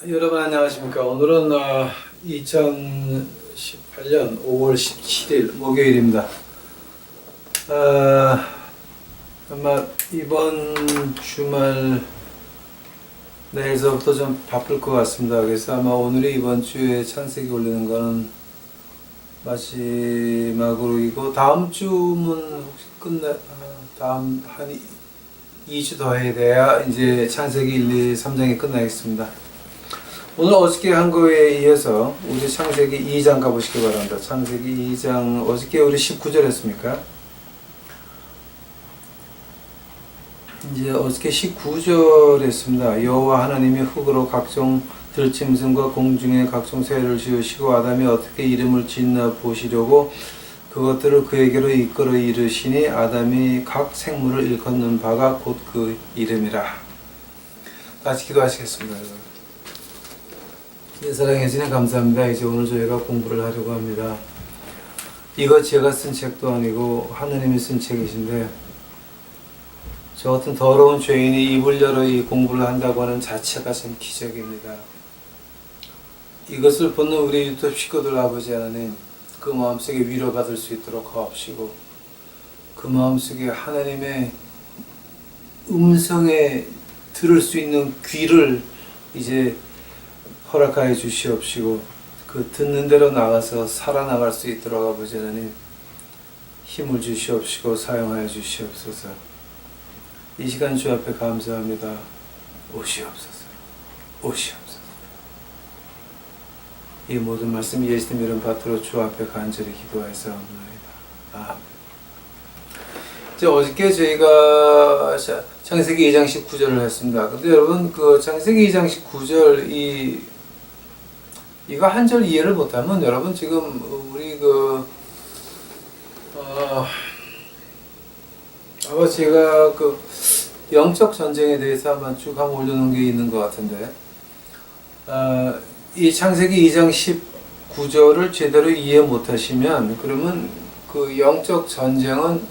여러분 안녕하십니까. 오늘은 2018년 5월 17일 목요일입니다. 아마 이번 주말 내일서부터 좀 바쁠 것 같습니다. 그래서 아마 오늘이 이번 주에 창세기 올리는 거는 마지막으로이고, 다음 주면 혹시 다음 한 2주 더 해야 돼야 이제 창세기 1, 2, 3장이 끝나겠습니다. 오늘 어저께 한 거에 이어서 우리 창세기 2장 가보시기 바랍니다. 창세기 2장, 어저께 우리 19절 했습니까? 이제 어저께 19절 했습니다. 여호와 하나님이 흙으로 각종 들짐승과 공중의 각종 새를 지으시고 아담이 어떻게 이름을 짓나 보시려고 그것들을 그에게로 이끌어 이르시니 아담이 각 생물을 일컫는 바가 곧 그 이름이라. 다시 기도하시겠습니다. 사랑해 주님 감사합니다. 이제 오늘 저희가 공부를 하려고 합니다. 이거 제가 쓴 책도 아니고 하느님이 쓴 책이신데, 저 같은 더러운 죄인이 입을 열어 이 공부를 한다고 하는 자체가 참 기적입니다. 이것을 보는 우리 유튜브 식구들 아버지 하나님, 그 마음속에 위로받을 수 있도록 하옵시고, 그 마음속에 하나님의 음성에 들을 수 있는 귀를 이제 허락하여 주시옵시고, 그 듣는 대로 나가서 살아나갈 수 있도록 아버지 하나님 힘을 주시옵시고 사용하여 주시옵소서. 이 시간 주 앞에 감사합니다. 오시옵소서. 오시옵소서. 이 모든 말씀 예수님 이름 받들어 주 앞에 간절히 기도하였사옵나이다. 아멘. 어저께 저희가 창세기 2장 19절을 했습니다. 근데 여러분, 그 창세기 2장 19절 이거 한 절 이해를 못하면 여러분 지금 우리 아마 제가 그 영적 전쟁에 대해서 한번 쭉 한번 올려놓은 게 있는 것 같은데, 이 창세기 2장 19절을 제대로 이해 못하시면 그러면 그 영적 전쟁은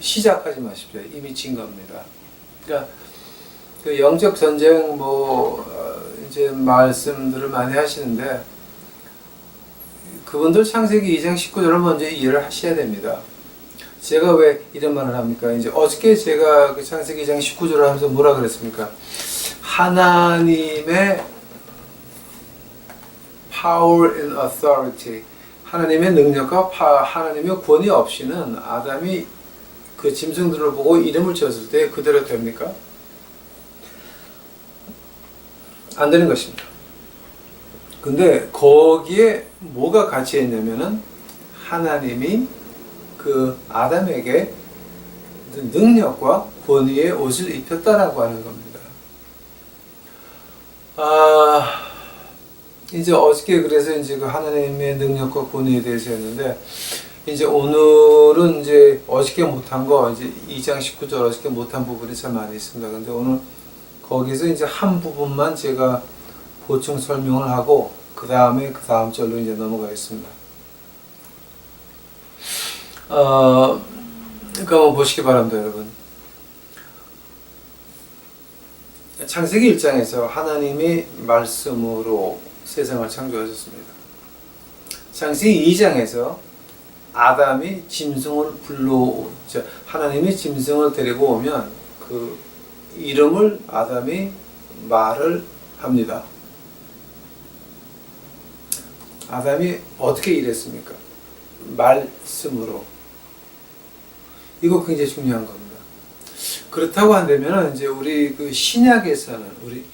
시작하지 마십시오. 이미 진 겁니다. 그러니까 그 영적 전쟁 이제 말씀들을 많이 하시는데, 그분들 창세기 2장 19절을 먼저 이해를 하셔야 됩니다. 제가 왜 이런 말을 합니까? 이제 어저께 제가 그 창세기 2장 19절을 하면서 뭐라 그랬습니까? 하나님의 power and authority, 하나님의 능력과 하나님의 권위 없이는 아담이 그 짐승들을 보고 이름을 지었을 때 그대로 됩니까? 안 되는 것입니다. 근데 거기에 뭐가 같이 있냐면은 하나님이 그 아담에게 능력과 권위의 옷을 입혔다라고 하는 겁니다. 이제 어저께 그래서 이제 그 하나님의 능력과 권위에 대해서 했는데, 이제 오늘은 이제 어저께 못한 거, 이제 2장 19절 어저께 못한 부분이 참 많이 있습니다. 근데 오늘 거기서 이제 한 부분만 제가 보충 설명을 하고, 그 다음에 그 다음 절로 이제 넘어가겠습니다. 그러니까 한번 보시기 바랍니다, 여러분. 창세기 1장에서 하나님이 말씀으로 세상을 창조하셨습니다. 창세기 2장에서 아담이 짐승을 하나님이 짐승을 데리고 오면 그 이름을 아담이 말을 합니다. 아담이 어떻게 일했습니까? 말씀으로. 이거 굉장히 중요한 겁니다. 그렇다고 한다면 이제 우리 그 신약에서는 우리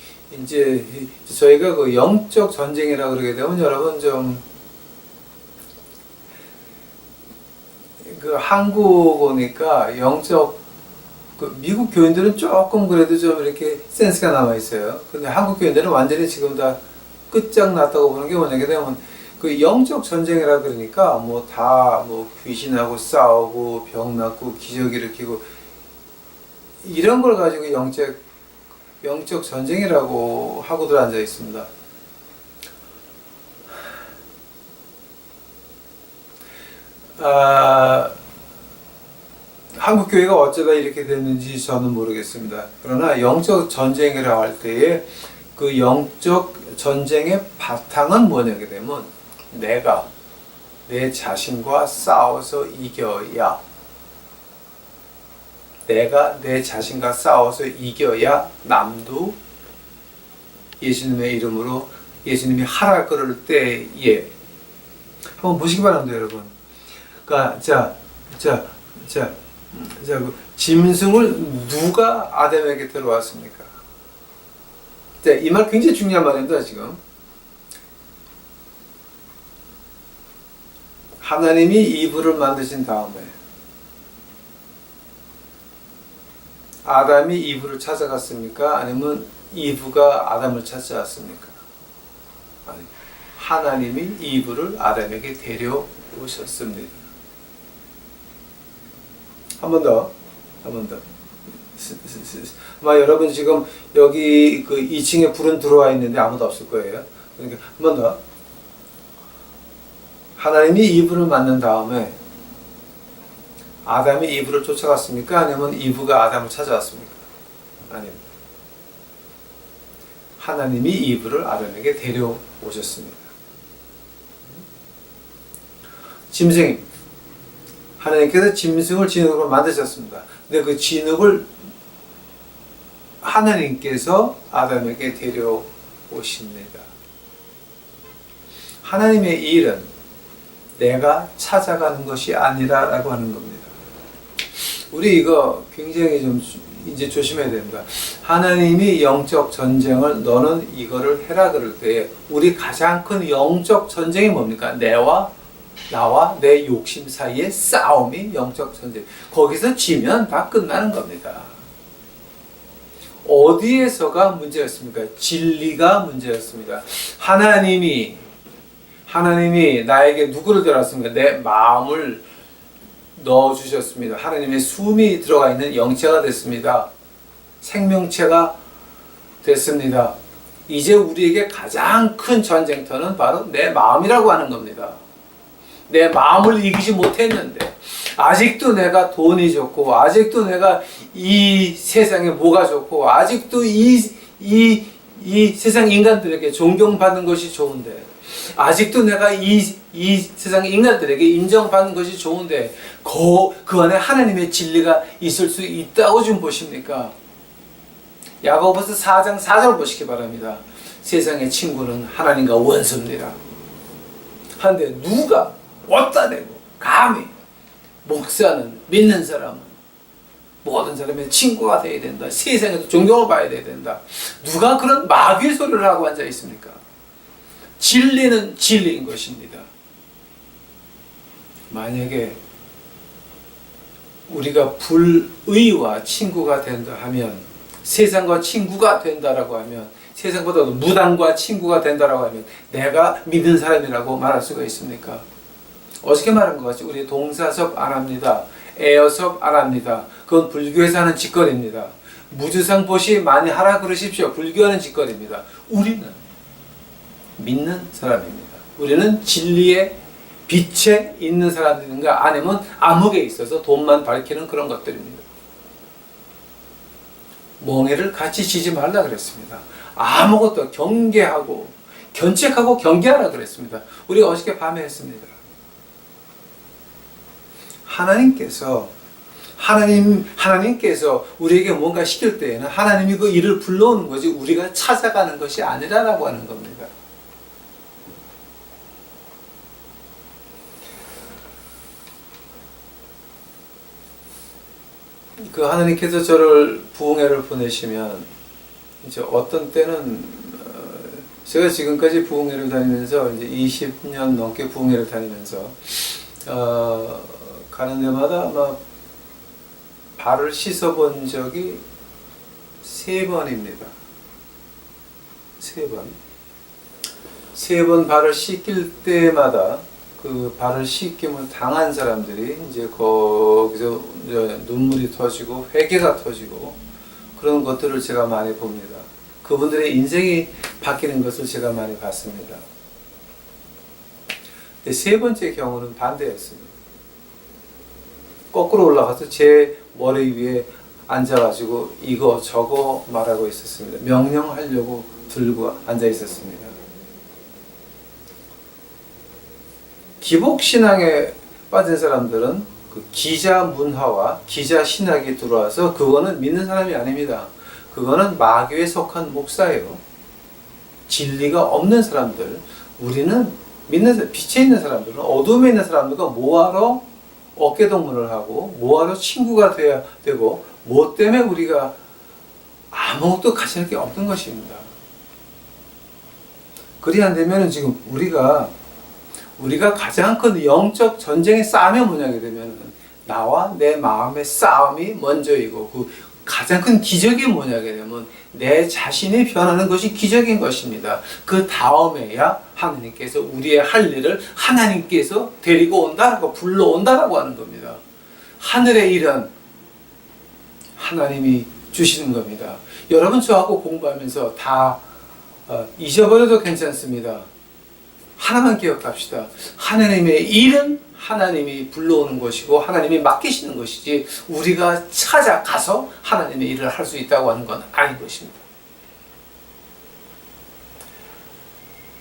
이제 저희가 그 영적 전쟁이라 그러게 되면 여러분 좀 그 한국 오니까 영적 그 미국 교인들은 조금 그래도 좀 이렇게 센스가 남아 있어요. 근데 한국 교인들은 완전히 지금 다 끝장났다고 보는 게 뭐냐게 되면 그 영적 전쟁이라 그러니까 다 귀신하고 싸우고 병 낫고 기적 일으키고 이런 걸 가지고 영적 전쟁이라고 하고들 앉아 있습니다. 한국 교회가 어쩌다 이렇게 됐는지 저는 모르겠습니다. 그러나 영적 전쟁이라 할 때에 그 영적 전쟁의 바탕은 뭐냐게 되면 내가 내 자신과 싸워서 이겨야, 내가 내 자신과 싸워서 이겨야 남도 예수님의 이름으로 예수님이 하라 그럴 때에 한번 보시기 바랍니다, 여러분. 그러니까 그 짐승을 누가 아담에게 들어왔습니까? 이 말 굉장히 중요한 말입니다, 지금. 하나님이 이브를 만드신 다음에 아담이 이브를 찾아갔습니까? 아니면 이브가 아담을 찾아왔습니까? 아니, 하나님이 이브를 아담에게 데려오셨습니다. 한 번 더. 아마 여러분 지금 여기 그 2층에 불은 들어와 있는데 아무도 없을 거예요. 그러니까 한 번 더. 하나님이 이브를 만든 다음에 아담이 이브를 쫓아갔습니까? 아니면 이브가 아담을 찾아왔습니까? 아닙니다. 하나님이 이브를 아담에게 데려오셨습니다. 짐승입니다. 하나님께서 짐승을 진흙으로 만드셨습니다. 근데 그 진흙을 하나님께서 아담에게 데려오십니다. 하나님의 일은 내가 찾아가는 것이 아니라라고 하는 겁니다. 우리 이거 굉장히 좀 이제 조심해야 된다. 하나님이 영적 전쟁을 너는 이거를 해라 그럴 때 우리 가장 큰 영적 전쟁이 뭡니까? 나와 내 욕심 사이의 싸움이 영적 전쟁. 거기서 지면 다 끝나는 겁니다. 어디에서가 문제였습니까? 진리가 문제였습니다. 하나님이 나에게 누구를 들었습니까? 내 마음을 넣어주셨습니다. 하나님의 숨이 들어가 있는 영체가 됐습니다. 생명체가 됐습니다. 이제 우리에게 가장 큰 전쟁터는 바로 내 마음이라고 하는 겁니다. 내 마음을 이기지 못했는데 아직도 내가 돈이 좋고 아직도 내가 이 세상에 뭐가 좋고 아직도 이 세상 인간들에게 존경받는 것이 좋은데 아직도 내가 이 세상 인간들에게 인정받는 것이 좋은데 그 안에 하나님의 진리가 있을 수 있다고 좀 보십니까? 야고보서 4장 4절 보시기 바랍니다. 세상의 친구는 하나님과 원수입니다. 한데 누가 어디다 대고 감히 목사는 믿는 사람은 모든 사람의 친구가 되어야 된다. 세상에도 존경을 받아야 된다. 누가 그런 마귀의 소리를 하고 앉아 있습니까? 진리는 진리인 것입니다. 만약에 우리가 불의와 친구가 된다 하면, 세상과 친구가 된다라고 하면, 세상보다도 무당과 친구가 된다라고 하면 내가 믿는 사람이라고 말할 수가 있습니까? 어떻게 말한 것 같이 우리 동사섭 안 합니다. 에어섭 안 합니다. 그건 불교에서 하는 짓거리입니다. 무주상 보시 많이 하라 그러십시오. 불교하는 짓거리입니다. 우리는 믿는 사람입니다. 우리는 진리의 빛에 있는 사람들인가 아니면 암흑에 있어서 돈만 밝히는 그런 것들입니다. 멍해를 같이 지지 말라 그랬습니다. 아무것도 경계하고 견책하고 경계하라 그랬습니다. 우리가 어저께 밤에 했습니다. 하나님께서 우리에게 뭔가 시킬 때에는 하나님이 그 일을 불러오는 거지 우리가 찾아가는 것이 아니라라고 하는 겁니다. 그 하나님께서 저를 부흥회를 보내시면 이제 어떤 때는 제가 지금까지 부흥회를 다니면서 이제 20년 넘게 부흥회를 다니면서 가는 데마다 아마 발을 씻어본 적이 3번입니다. 3번. 3번 발을 씻길 때마다 그 발을 씻김을 당한 사람들이 이제 거기서 눈물이 터지고 회개가 터지고 그런 것들을 제가 많이 봅니다. 그분들의 인생이 바뀌는 것을 제가 많이 봤습니다. 근데 3번째 경우는 반대였습니다. 거꾸로 올라가서 제 머리 위에 앉아가지고 이거 저거 말하고 있었습니다. 명령하려고 들고 앉아 있었습니다. 기복신앙에 빠진 사람들은 그 기자 문화와 기자 신학이 들어와서 그거는 믿는 사람이 아닙니다. 그거는 마귀에 속한 목사예요. 진리가 없는 사람들, 우리는 믿는 빛에 있는 사람들은 어둠에 있는 사람들과 뭐하러 어깨동무를 하고 뭐하러 친구가 돼야 되고 뭐 때문에 우리가 아무것도 가질 게 없는 것입니다. 그리 안 되면 지금 우리가 가장 큰 영적 전쟁의 싸움이 뭐냐게 되면 나와 내 마음의 싸움이 먼저이고 그 가장 큰 기적이 뭐냐게 되면 내 자신이 변하는 것이 기적인 것입니다. 그 다음에야 하나님께서 우리의 할 일을 하나님께서 데리고 온다라고 불러온다라고 하는 겁니다. 하늘의 일은 하나님이 주시는 겁니다. 여러분 저하고 공부하면서 다 잊어버려도 괜찮습니다. 하나만 기억합시다. 하나님의 일은 하나님이 불러오는 것이고 하나님이 맡기시는 것이지 우리가 찾아가서 하나님의 일을 할 수 있다고 하는 건 아닌 것입니다.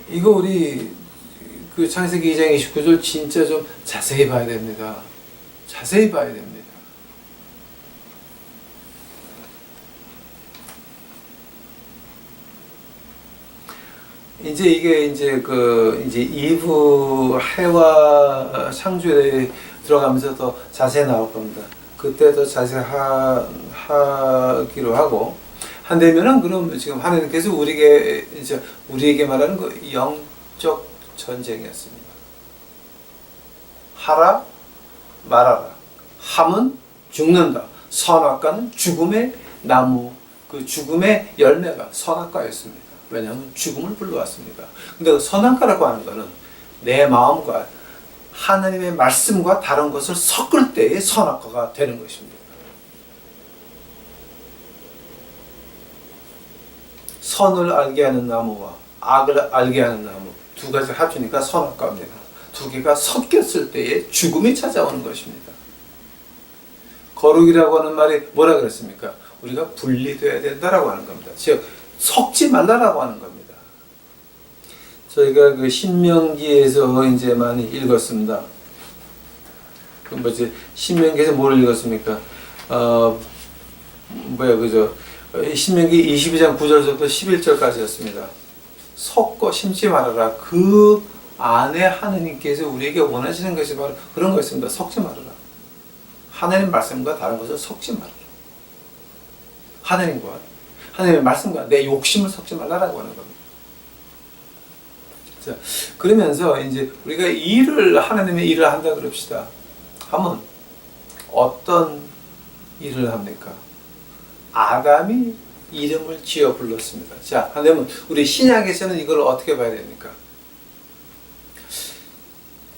이거 우리 그 창세기 2장 29절 진짜 좀 자세히 봐야 됩니다. 자세히 봐야 됩니다. 이게 이제 이브 해와 창조에 들어가면서 더 자세히 나올 겁니다. 그때 더 자세히 하기로 하고 한다면은 그럼 지금 하나님께서 우리에게 말하는 그 영적 전쟁이었습니다. 하라 말하라. 함은 죽는다. 선악과는 죽음의 나무, 그 죽음의 열매가 선악과였습니다. 왜냐하면 죽음을 불러왔습니다. 근데 선악과라고 하는 것은 내 마음과 하나님의 말씀과 다른 것을 섞을 때의 선악과가 되는 것입니다. 선을 알게 하는 나무와 악을 알게 하는 나무 두 가지 합치니까 선악과입니다. 두 개가 섞였을 때에 죽음이 찾아오는 것입니다. 거룩이라고 하는 말이 뭐라 그랬습니까? 우리가 분리되어야 된다라고 하는 겁니다. 즉 섞지 말라라고 하는 겁니다. 저희가 그 신명기에서 이제 많이 읽었습니다. 그 뭐지 신명기에서 뭘 읽었습니까? 신명기 22장 9절부터 11절까지였습니다. 섞어 심지 말아라. 그 안에 하느님께서 우리에게 원하시는 것이 바로 그런 것입니다. 섞지 말아라. 하나님 말씀과 다른 것을 섞지 말아라. 하나님의 말씀과 내 욕심을 섞지 말라라고 하는 겁니다. 자, 그러면서 이제 우리가 하나님의 일을 한다 그럽시다. 하면 어떤 일을 합니까? 아담이 이름을 지어 불렀습니다. 자, 그러면 우리 신약에서는 이걸 어떻게 봐야 됩니까?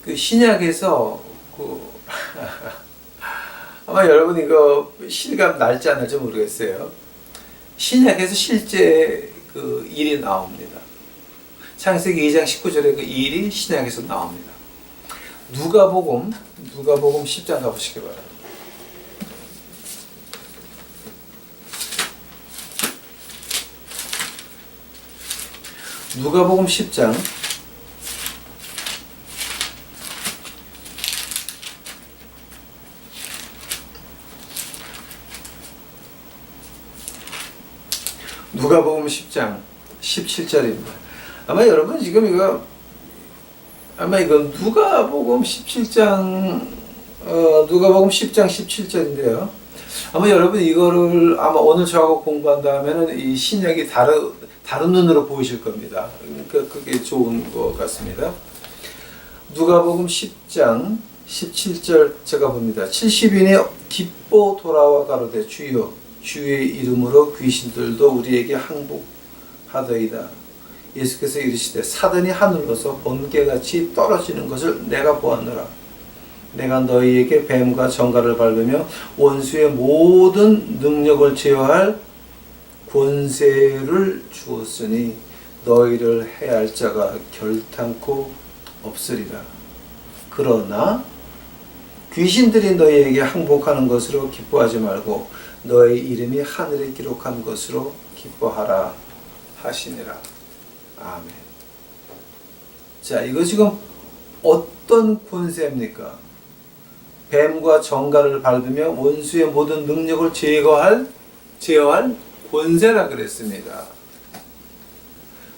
그 신약에서 아마 여러분 이거 실감 날지 안 날지 모르겠어요. 신약에서 실제 그 일이 나옵니다. 창세기 2장 19절에 그 일이 신약에서 나옵니다. 누가복음 10장 가보시기 바랍니다. 누가복음 10장 17절입니다. 아마 여러분 지금 이거 누가복음 17장 누가복음 10장 17절인데요. 아마 여러분 이거를 아마 오늘 저하고 공부한 다음에는 이 신약이 다른 눈으로 보이실 겁니다. 그러니까 그게 좋은 것 같습니다. 누가복음 10장 17절 제가 봅니다. 70인이 기뻐 돌아와 가로되 주여 주의 이름으로 귀신들도 우리에게 항복하더이다. 예수께서 이르시되 사단이 하늘로서 번개같이 떨어지는 것을 내가 보았노라. 내가 너희에게 뱀과 정갈을 밟으며 원수의 모든 능력을 제어할 권세를 주었으니 너희를 해할 자가 결탄코 없으리라. 그러나 귀신들이 너희에게 항복하는 것으로 기뻐하지 말고 너희 이름이 하늘에 기록한 것으로 기뻐하라 하시니라. 아멘. 자, 이거 지금 어떤 권세입니까? 뱀과 정갈을 밟으며 원수의 모든 능력을 제어할 권세라 그랬습니다.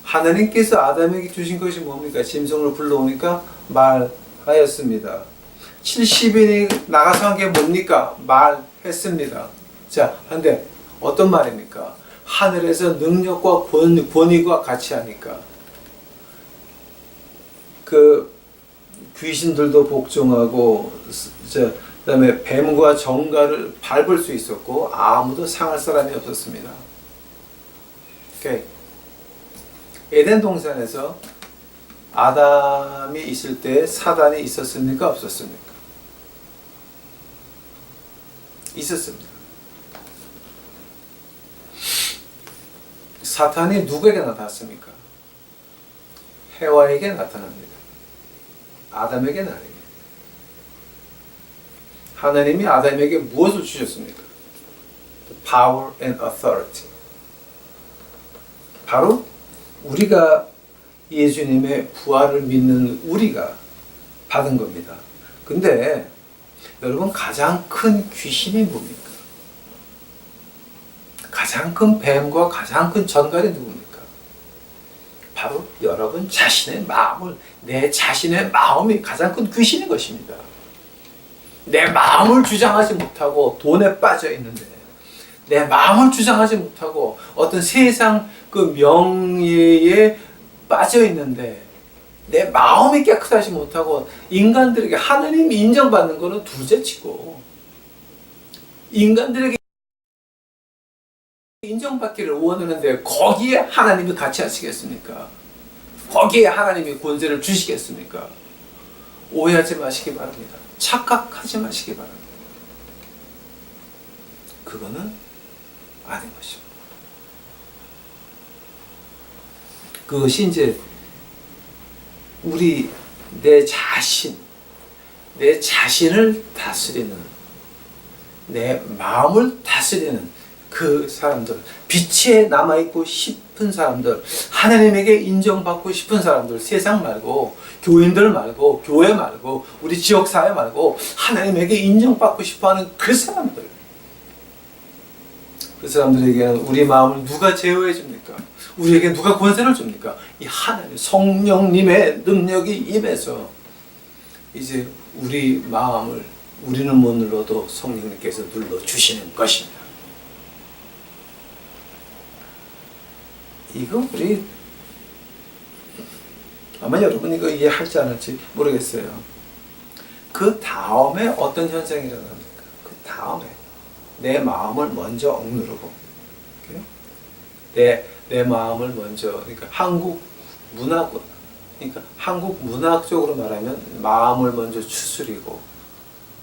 하나님께서 아담에게 주신 것이 뭡니까? 짐승을 불러오니까 말하였습니다. 70인이 나가서 한 게 뭡니까? 말했습니다. 자, 근데 어떤 말입니까? 하늘에서 능력과 권위가 같이 하니까 그 귀신들도 복종하고, 그 다음에 뱀과 정갈을 밟을 수 있었고 아무도 상할 사람이 없었습니다. 오케이. 에덴 동산에서 아담이 있을 때 사단이 있었습니까? 없었습니까? 있었습니다. 사탄이 누구에게 나타났습니까? 해와에게 나타납니다. 아담에게는 아닙니다. 하나님이 아담에게 무엇을 주셨습니까? Power and authority. 바로 우리가 예수님의 부활을 믿는 우리가 받은 겁니다. 근데 여러분, 가장 큰 귀신이 뭡니까? 가장 큰 뱀과 가장 큰 전갈이 누굽니까? 바로 여러분 자신의 마음을, 내 자신의 마음이 가장 큰 귀신인 것입니다. 내 마음을 주장하지 못하고 돈에 빠져 있는데, 내 마음을 주장하지 못하고 어떤 세상 그 명예에 빠져 있는데, 내 마음이 깨끗하지 못하고 인간들에게 하나님이 인정받는 것은 둘째치고, 인간들에게 인정받기를 원하는데 거기에 하나님이 같이 하시겠습니까? 거기에 하나님이 권세를 주시겠습니까? 오해하지 마시기 바랍니다. 착각하지 마시기 바랍니다. 그거는 아닌 것입니다. 그것이 이제 우리 내 자신을 다스리는, 내 마음을 다스리는 그 사람들, 빛에 남아있고 싶은 사람들, 하나님에게 인정받고 싶은 사람들, 세상 말고, 교인들 말고, 교회 말고, 우리 지역사회 말고, 하나님에게 인정받고 싶어하는 그 사람들, 그 사람들에게는 우리 마음을 누가 제어해 줍니까? 우리에게 누가 권세를 줍니까? 이 하나님, 성령님의 능력이 임해서 이제 우리 마음을 우리는 못 눌러도 성령님께서 눌러주시는 것입니다. 이거 우리 아마 여러분 이거 이해할지 안 할지 모르겠어요. 그 다음에 어떤 현상이 일어납니까? 그 다음에 내 마음을 먼저 억누르고, 내 마음을 먼저, 그러니까 한국 문학적으로 말하면 마음을 먼저 추스리고,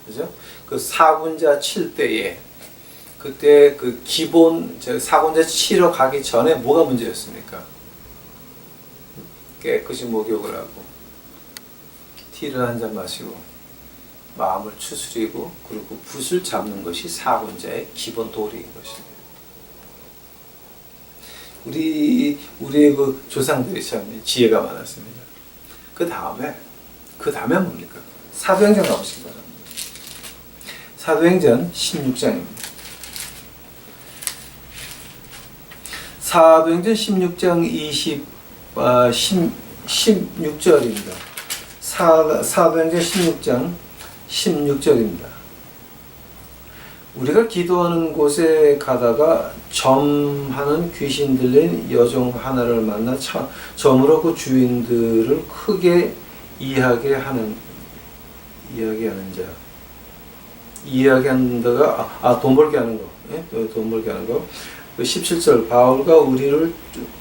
그죠? 그 사군자 칠 때에, 그때 그 기본 사군자 치러 가기 전에 뭐가 문제였습니까? 깨끗이 목욕을 하고 티를 한 잔 마시고 마음을 추스리고 그리고 붓을 잡는 것이 사군자의 기본 도리인 것입니다. 우리의 그 조상들이 참 지혜가 많았습니다. 그 다음에 뭡니까? 사도행전 가보시기 바랍니다. 사도행전 16장입니다. 사도행전 16장 16절입니다. 사도행전 16장 16절입니다. 우리가 기도하는 곳에 가다가 점하는 귀신 들린 여종 하나를 만나 점으로 그 주인들을 크게 이야기하는 자. 이야기한다가 돈 벌게 하는 거. 예? 돈 벌게 하는 거. 17절, 바울과 우리를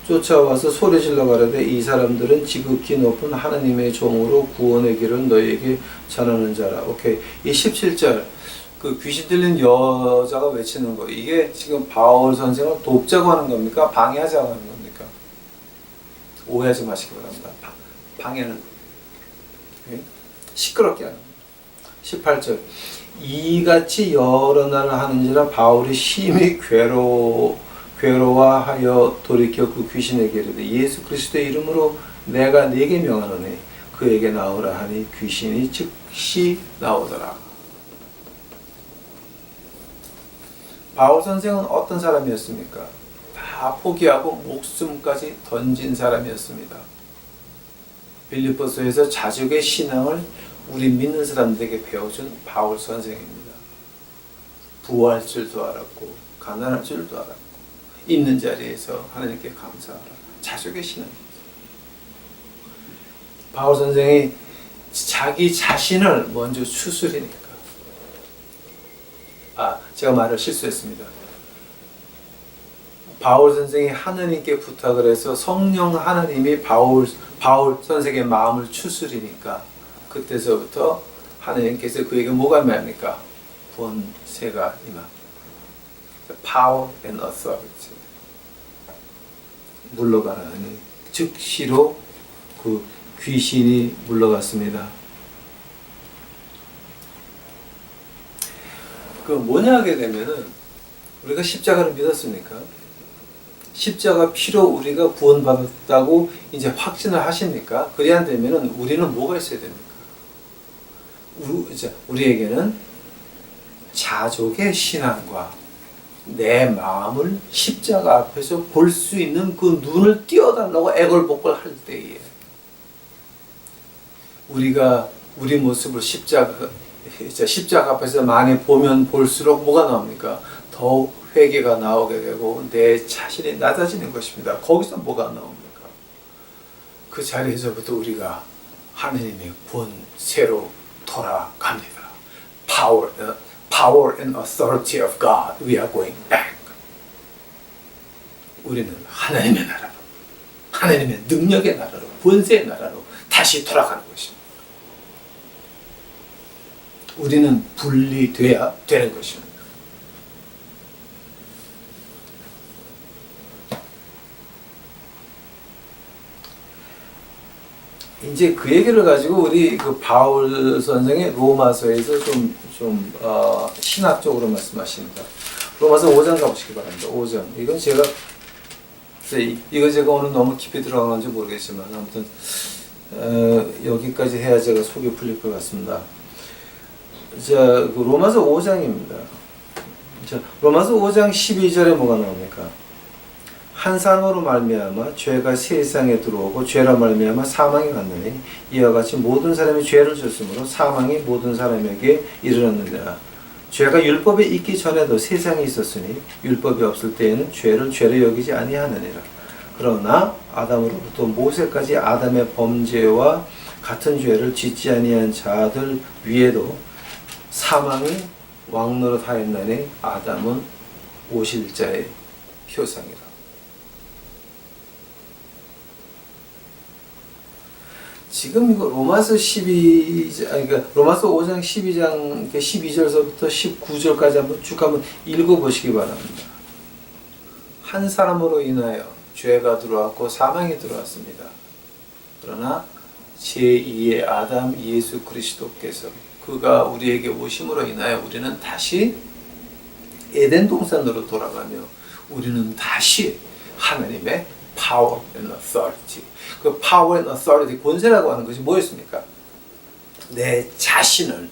쫓아와서 소리질러 가라되 이 사람들은 지극히 높은 하나님의 종으로 구원의 길을 너희에게 전하는 자라. 오케이. 이 17절, 그 귀신 들린 여자가 외치는 거, 이게 지금 바울 선생을 돕자고 하는 겁니까? 방해하자고 하는 겁니까? 오해하지 마시기 바랍니다. 방해는 시끄럽게 하는 겁니다. 18절, 이같이 여러 날을 하는지라 바울이 심히 괴로워하여 돌이켜 그 귀신에게 이르되 예수 그리스도의 이름으로 내가 네게 명하노니 그에게 나오라 하니 귀신이 즉시 나오더라. 바울 선생은 어떤 사람이었습니까? 다 포기하고 목숨까지 던진 사람이었습니다. 빌립보서에서 자족의 신앙을 우리 믿는 사람들에게 배워준 바울 선생입니다. 부할 줄도 알았고 가난할 줄도 알았고 있는 자리에서 하나님께 감사하라. 자족의 신앙입니다. 바울 선생이 자기 자신을 먼저 추스리니까. 제가 말을 실수했습니다. 바울 선생이 하느님께 부탁을 해서 성령 하나님이 바울 선생의 마음을 추스리니까 그때서부터 하나님께서 그에게 뭐가 임합니까? 권세가 임합니다. Power and authority. 물러가라니 즉시로 그 귀신이 물러갔습니다. 그 뭐냐 하게 되면은 우리가 십자가를 믿었습니까? 십자가 피로 우리가 구원받았다고 이제 확신을 하십니까? 그래야 안 되면은 우리는 뭐가 있어야 됩니까? 우리에게는 자족의 신앙과 내 마음을 십자가 앞에서 볼 수 있는 그 눈을 띄워달라고 애걸복걸할 때에 우리가 우리 모습을 십자가 앞에서 많이 보면 볼수록 뭐가 나옵니까? 더욱 회개가 나오게 되고 내 자신이 낮아지는 것입니다. 거기서 뭐가 나옵니까? 그 자리에서부터 우리가 하나님의 권세로 돌아갑니다. Power and authority of God. We are going back. 우리는 하나님의 나라로, 하나님의 능력의 나라로, 권세의 나라로 다시 돌아가는 것입니다. 우리는 분리돼야 되는 것입니다. 이제 그 얘기를 가지고 우리 그 바울 선생의 로마서에서 신학적으로 말씀하십니다. 로마서 5장 가보시기 바랍니다. 5장. 이건 제가 오늘 너무 깊이 들어가는지 모르겠지만 아무튼 여기까지 해야 제가 속이 풀릴 것 같습니다. 자, 그 로마서 5장입니다. 자, 로마서 5장 12절에 뭐가 나옵니까? 한 사람으로 말미암아 죄가 세상에 들어오고 죄로 말미암아 사망이 왔느니 이와 같이 모든 사람이 죄를 졌으므로 사망이 모든 사람에게 이르렀느니라. 죄가 율법에 있기 전에도 세상에 있었으니 율법이 없을 때에는 죄를 죄로 여기지 아니하느니라. 그러나 아담으로부터 모세까지 아담의 범죄와 같은 죄를 짓지 아니한 자들 위에도 사망이 왕노릇하였나니 아담은 오실 자의 표상이라. 지금 이거 로마서 5장 12장 12절서부터 19절까지 한번 쭉 한번 읽어보시기 바랍니다. 한 사람으로 인하여 죄가 들어왔고 사망이 들어왔습니다. 그러나 제2의 아담 예수 그리스도께서 그가 우리에게 오심으로 인하여 우리는 다시 에덴 동산으로 돌아가며 우리는 다시 하나님의 power and authority. 그 power and authority, 권세라고 하는 것이 뭐였습니까? 내 자신을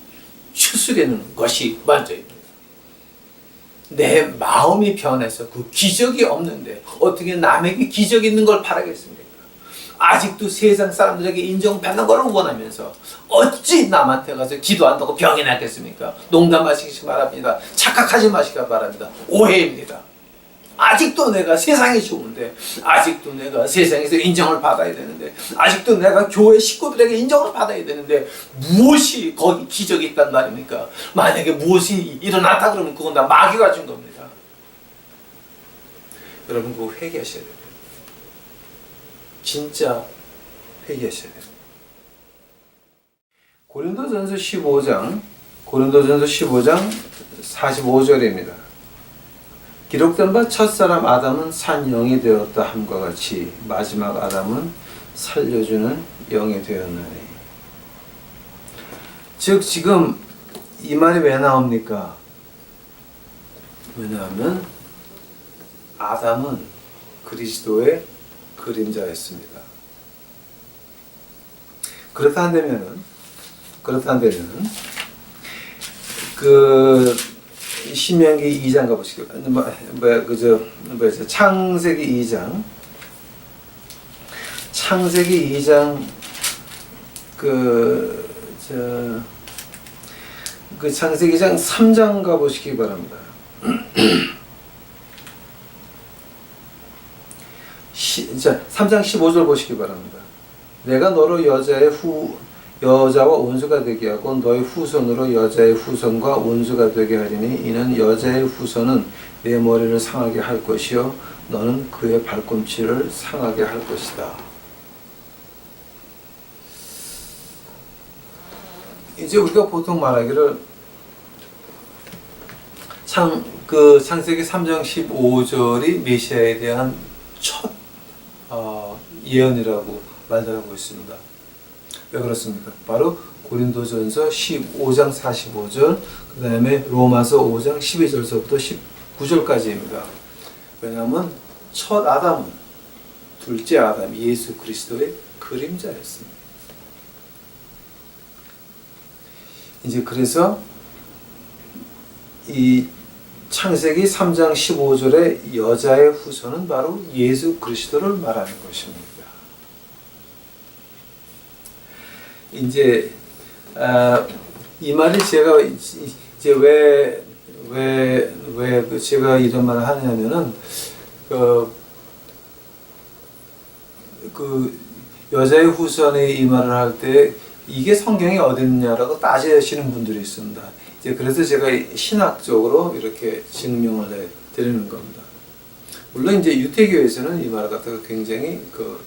추스리는 것이 먼저입니다. 내 마음이 변해서 그 기적이 없는데 어떻게 남에게 기적이 있는 걸 바라겠습니까? 아직도 세상 사람들에게 인정받는 걸 원하면서 어찌 남한테 가서 기도한다고 병이 낫겠습니까? 농담하시기 바랍니다. 착각하지 마시기 바랍니다. 오해입니다. 아직도 내가 세상이 좋은데, 아직도 내가 세상에서 인정을 받아야 되는데, 아직도 내가 교회 식구들에게 인정을 받아야 되는데 무엇이 거기 기적이 있단 말입니까? 만약에 무엇이 일어났다 그러면 그건 다 마귀가 준 겁니다. 여러분 그거 회개하셔야 돼요. 진짜 회개하셔야 돼요. 고린도전서 15장 45절입니다. 기록된 바 첫사람 아담은 산 영이 되었다 함과 같이 마지막 아담은 살려주는 영이 되었나니. 즉 지금 이 말이 왜 나옵니까? 왜냐하면 아담은 그리스도의 그림자였습니다. 그렇다 한다면은 그 신명기 2장 가보시죠. 창세기 2장 창세기 2장 3장 가보시기 바랍니다. 3장 15절 보시기 바랍니다. 내가 너로 여자와 원수가 되게 하고 너의 후손으로 여자의 후손과 원수가 되게 하리니 이는 여자의 후손은 내 머리를 상하게 할 것이요 너는 그의 발꿈치를 상하게 할 것이다. 이제 우리가 보통 말하기를 창세기 3장 15절이 메시아에 대한 첫 예언이라고 말하고 있습니다. 왜 그렇습니까? 바로 고린도전서 15장 45절, 그 다음에 로마서 5장 12절서부터 19절까지입니다. 왜냐하면 첫 아담은 둘째 아담 예수 그리스도의 그림자였습니다. 이제 그래서 이 창세기 3장 15절의 여자의 후손은 바로 예수 그리스도를 말하는 것입니다. 이제 이 말이 제가 이제 왜 제가 이런 말을 하냐면은 그 여자의 후손에 이 말을 할 때 이게 성경에 어디 있냐라고 따지시는 분들이 있습니다. 이제 그래서 제가 신학적으로 이렇게 증명을 드리는 겁니다. 물론 이제 유태교에서는 이 말 갖다가 굉장히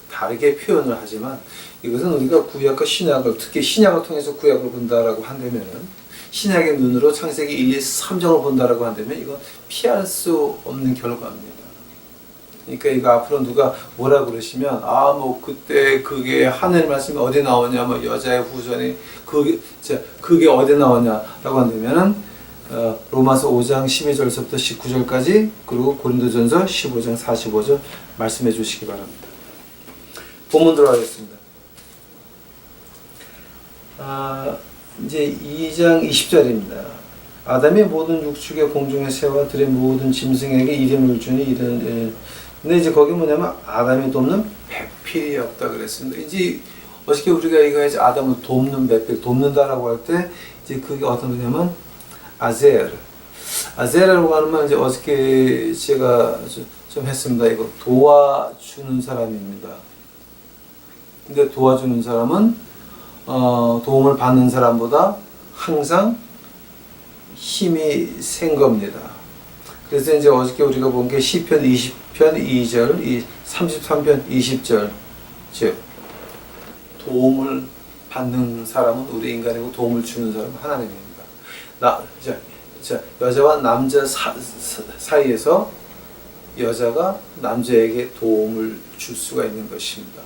다르게 표현을 하지만 이것은 우리가 구약과 신약을 특히 신약을 통해서 구약을 본다라고 한다면은 신약의 눈으로 창세기 1, 2, 3장을 본다라고 한다면 이건 피할 수 없는 결과입니다. 그러니까 이거 앞으로 누가 뭐라 그러시면 뭐 그때 그게 하늘 말씀이 어디 나오냐 뭐 여자의 후손이 그게 어디 나오냐라고 한다면은 로마서 5장 12절서부터 19절까지 그리고 고린도전서 15장 45절 말씀해 주시기 바랍니다. 본문 들어가겠습니다. 이제 2장 20절입니다. 아담이 모든 육축의 공중의 새와 들의 모든 짐승에게 이름을 주니 이런 근데 이제 거기 뭐냐면 아담이 돕는 배필이 없다 그랬습니다. 이제 어저께 우리가 이거 이제 아담을 돕는 배필 돕는다라고 할 때 이제 그게 어떤 거냐면 아제라고 하는 말 이제 어저께 제가 좀 했습니다. 이거 도와주는 사람입니다. 근데 도와주는 사람은 도움을 받는 사람보다 항상 힘이 센 겁니다. 그래서 이제 어저께 우리가 본 게 시편 20편 2절, 33편 20절, 즉 도움을 받는 사람은 우리 인간이고 도움을 주는 사람은 하나님입니다. 여자와 남자 사이에서 여자가 남자에게 도움을 줄 수가 있는 것입니다.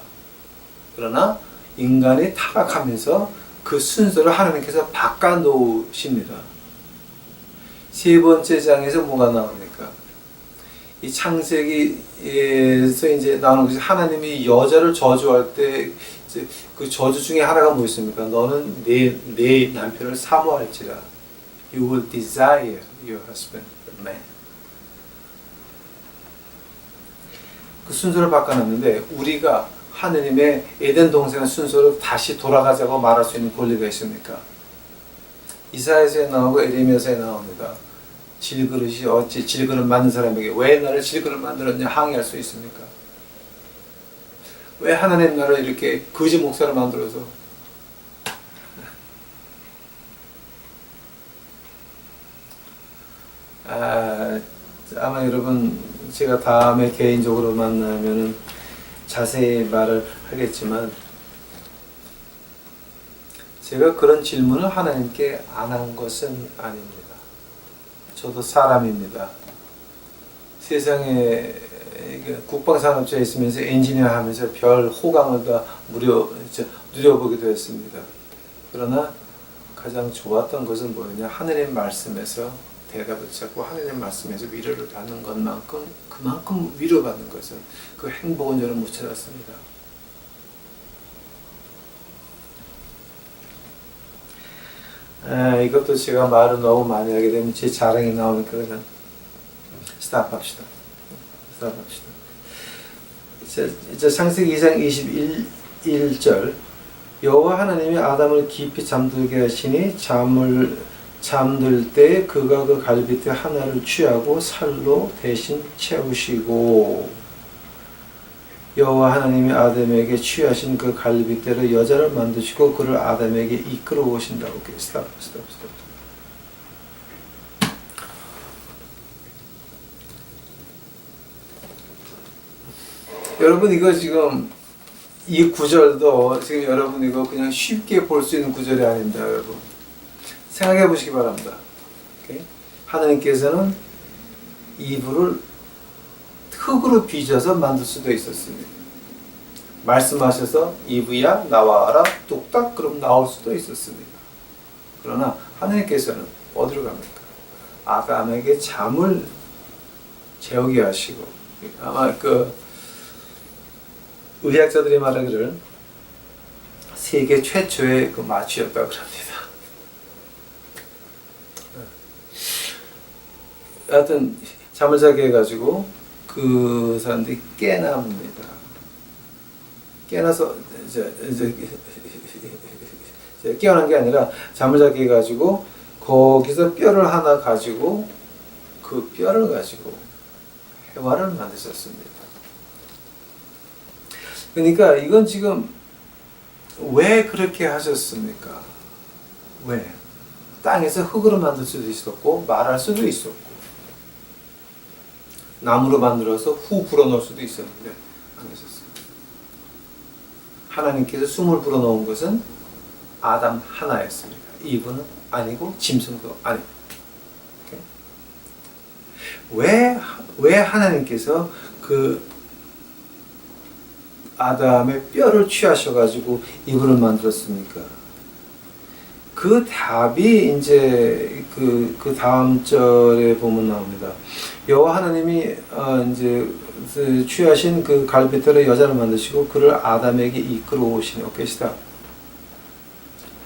그러나 인간이 타락하면서 그 순서를 하나님께서 바꿔 놓으십니다. 세 번째 장에서 뭐가 나옵니까? 이 창세기에서 이제 나오는 것이 하나님이 여자를 저주할 때 그 저주 중에 하나가 뭐 있습니까? 너는 내 남편을 사모할지라. You will desire your husband, the man. 그 순서를 바꿔놨는데 우리가 하느님의 에덴 동산의 순서로 다시 돌아가자고 말할 수 있는 권리가 있습니까? 이사야서에 나오고 에레미야서에 나옵니다. 질그릇이 어찌 질그릇 만든 사람에게 왜 나를 질그릇 만들었냐 항의할 수 있습니까? 왜 하나님 나를 이렇게 거지 목사를 만들어서 아마 여러분 제가 다음에 개인적으로 만나면은 자세히 말을 하겠지만 제가 그런 질문을 하나님께 안 한 것은 아닙니다. 저도 사람입니다. 세상에 국방산업체에 있으면서 엔지니어 하면서 별 호강을 다 누려보기도 했습니다. 그러나 가장 좋았던 것은 뭐였냐? 하느님 말씀에서 대답을 찾고 하나님 말씀에서 위로를 받는 것만큼 그만큼 위로받는 것은 그 행복은 저는 못 찾았습니다. 이것도 제가 말을 너무 많이 하게 되면 제 자랑이 나오니까 그냥 스탑합시다. 이제 창세기 2장 21절 여호와 하나님이 아담을 깊이 잠들게 하시니 잠들 때 그가 그 갈빗대 하나를 취하고 살로 대신 채우시고 여호와 하나님이 아담에게 취하신 그 갈빗대로 여자를 만드시고 그를 아담에게 이끌어 오신다고. 스탑. 여러분 이거 지금 이 구절도 지금 여러분 이거 그냥 쉽게 볼 수 있는 구절이 아닙니다. 여러분 생각해 보시기 바랍니다. 오케이? 하나님께서는 이브를 흙으로 빚어서 만들 수도 있었습니다. 말씀하셔서 이브야 나와라 뚝딱 그럼 나올 수도 있었습니다. 그러나 하나님께서는 어디로 갑니까? 아담에게 잠을 재우게 하시고 아마 그 의학자들이 말하기를 세계 최초의 그 마취였다고 합니다. 하여튼 잠을 자게 해가지고 그 사람들이 깨납니다. 깨나서 이제 깨어난 게 아니라 잠을 자게 해가지고 거기서 뼈를 하나 가지고 그 뼈를 가지고 해와를 만드셨습니다. 그러니까 이건 지금 왜 그렇게 하셨습니까? 왜? 땅에서 흙으로 만들 수도 있었고 말할 수도 있었고 나무로 만들어서 후 불어넣을 수도 있었는데 안 하셨어요. 하나님께서 숨을 불어넣은 것은 아담 하나였습니다. 이브는 아니고 짐승도 아니고. 왜 하나님께서 그 아담의 뼈를 취하셔가지고 이브를 만들었습니까? 그 답이 이제 그 다음 절에 보면 나옵니다. 여호와 하나님이 이제 취하신 그 갈빗대로 여자를 만드시고 그를 아담에게 이끌어 오시니. 오케이, 시다.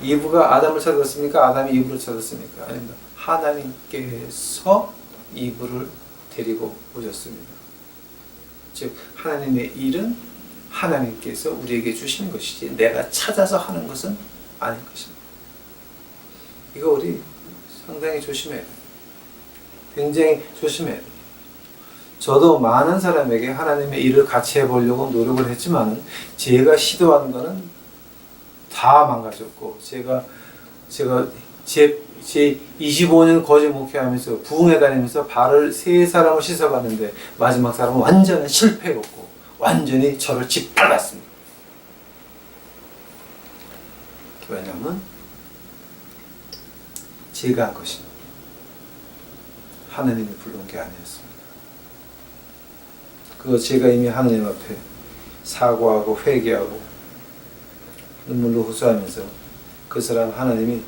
이브가 아담을 찾았습니까? 아담이 이브를 찾았습니까? 아닙니다. 하나님께서 이브를 데리고 오셨습니다. 즉 하나님의 일은 하나님께서 우리에게 주시는 것이지 내가 찾아서 하는 것은 아닌 것입니다. 이거 우리 상당히 조심해야 돼요. 굉장히 조심해야 돼요. 저도 많은 사람에게 하나님의 일을 같이 해보려고 노력을 했지만 제가 시도한 거는 다 망가졌고 제가 제 25년 거짓 목회하면서 부흥회 다니면서 발을 세 사람을 씻어봤는데 마지막 사람은 완전히 실패했고 완전히 저를 짓밟았습니다. 왜냐하면 제가 한 것입니다. 하나님이 부른 게 아니었습니다. 그거 제가 이미 하나님 앞에 사과하고 회개하고 눈물로 호소하면서 그 사람 하나님이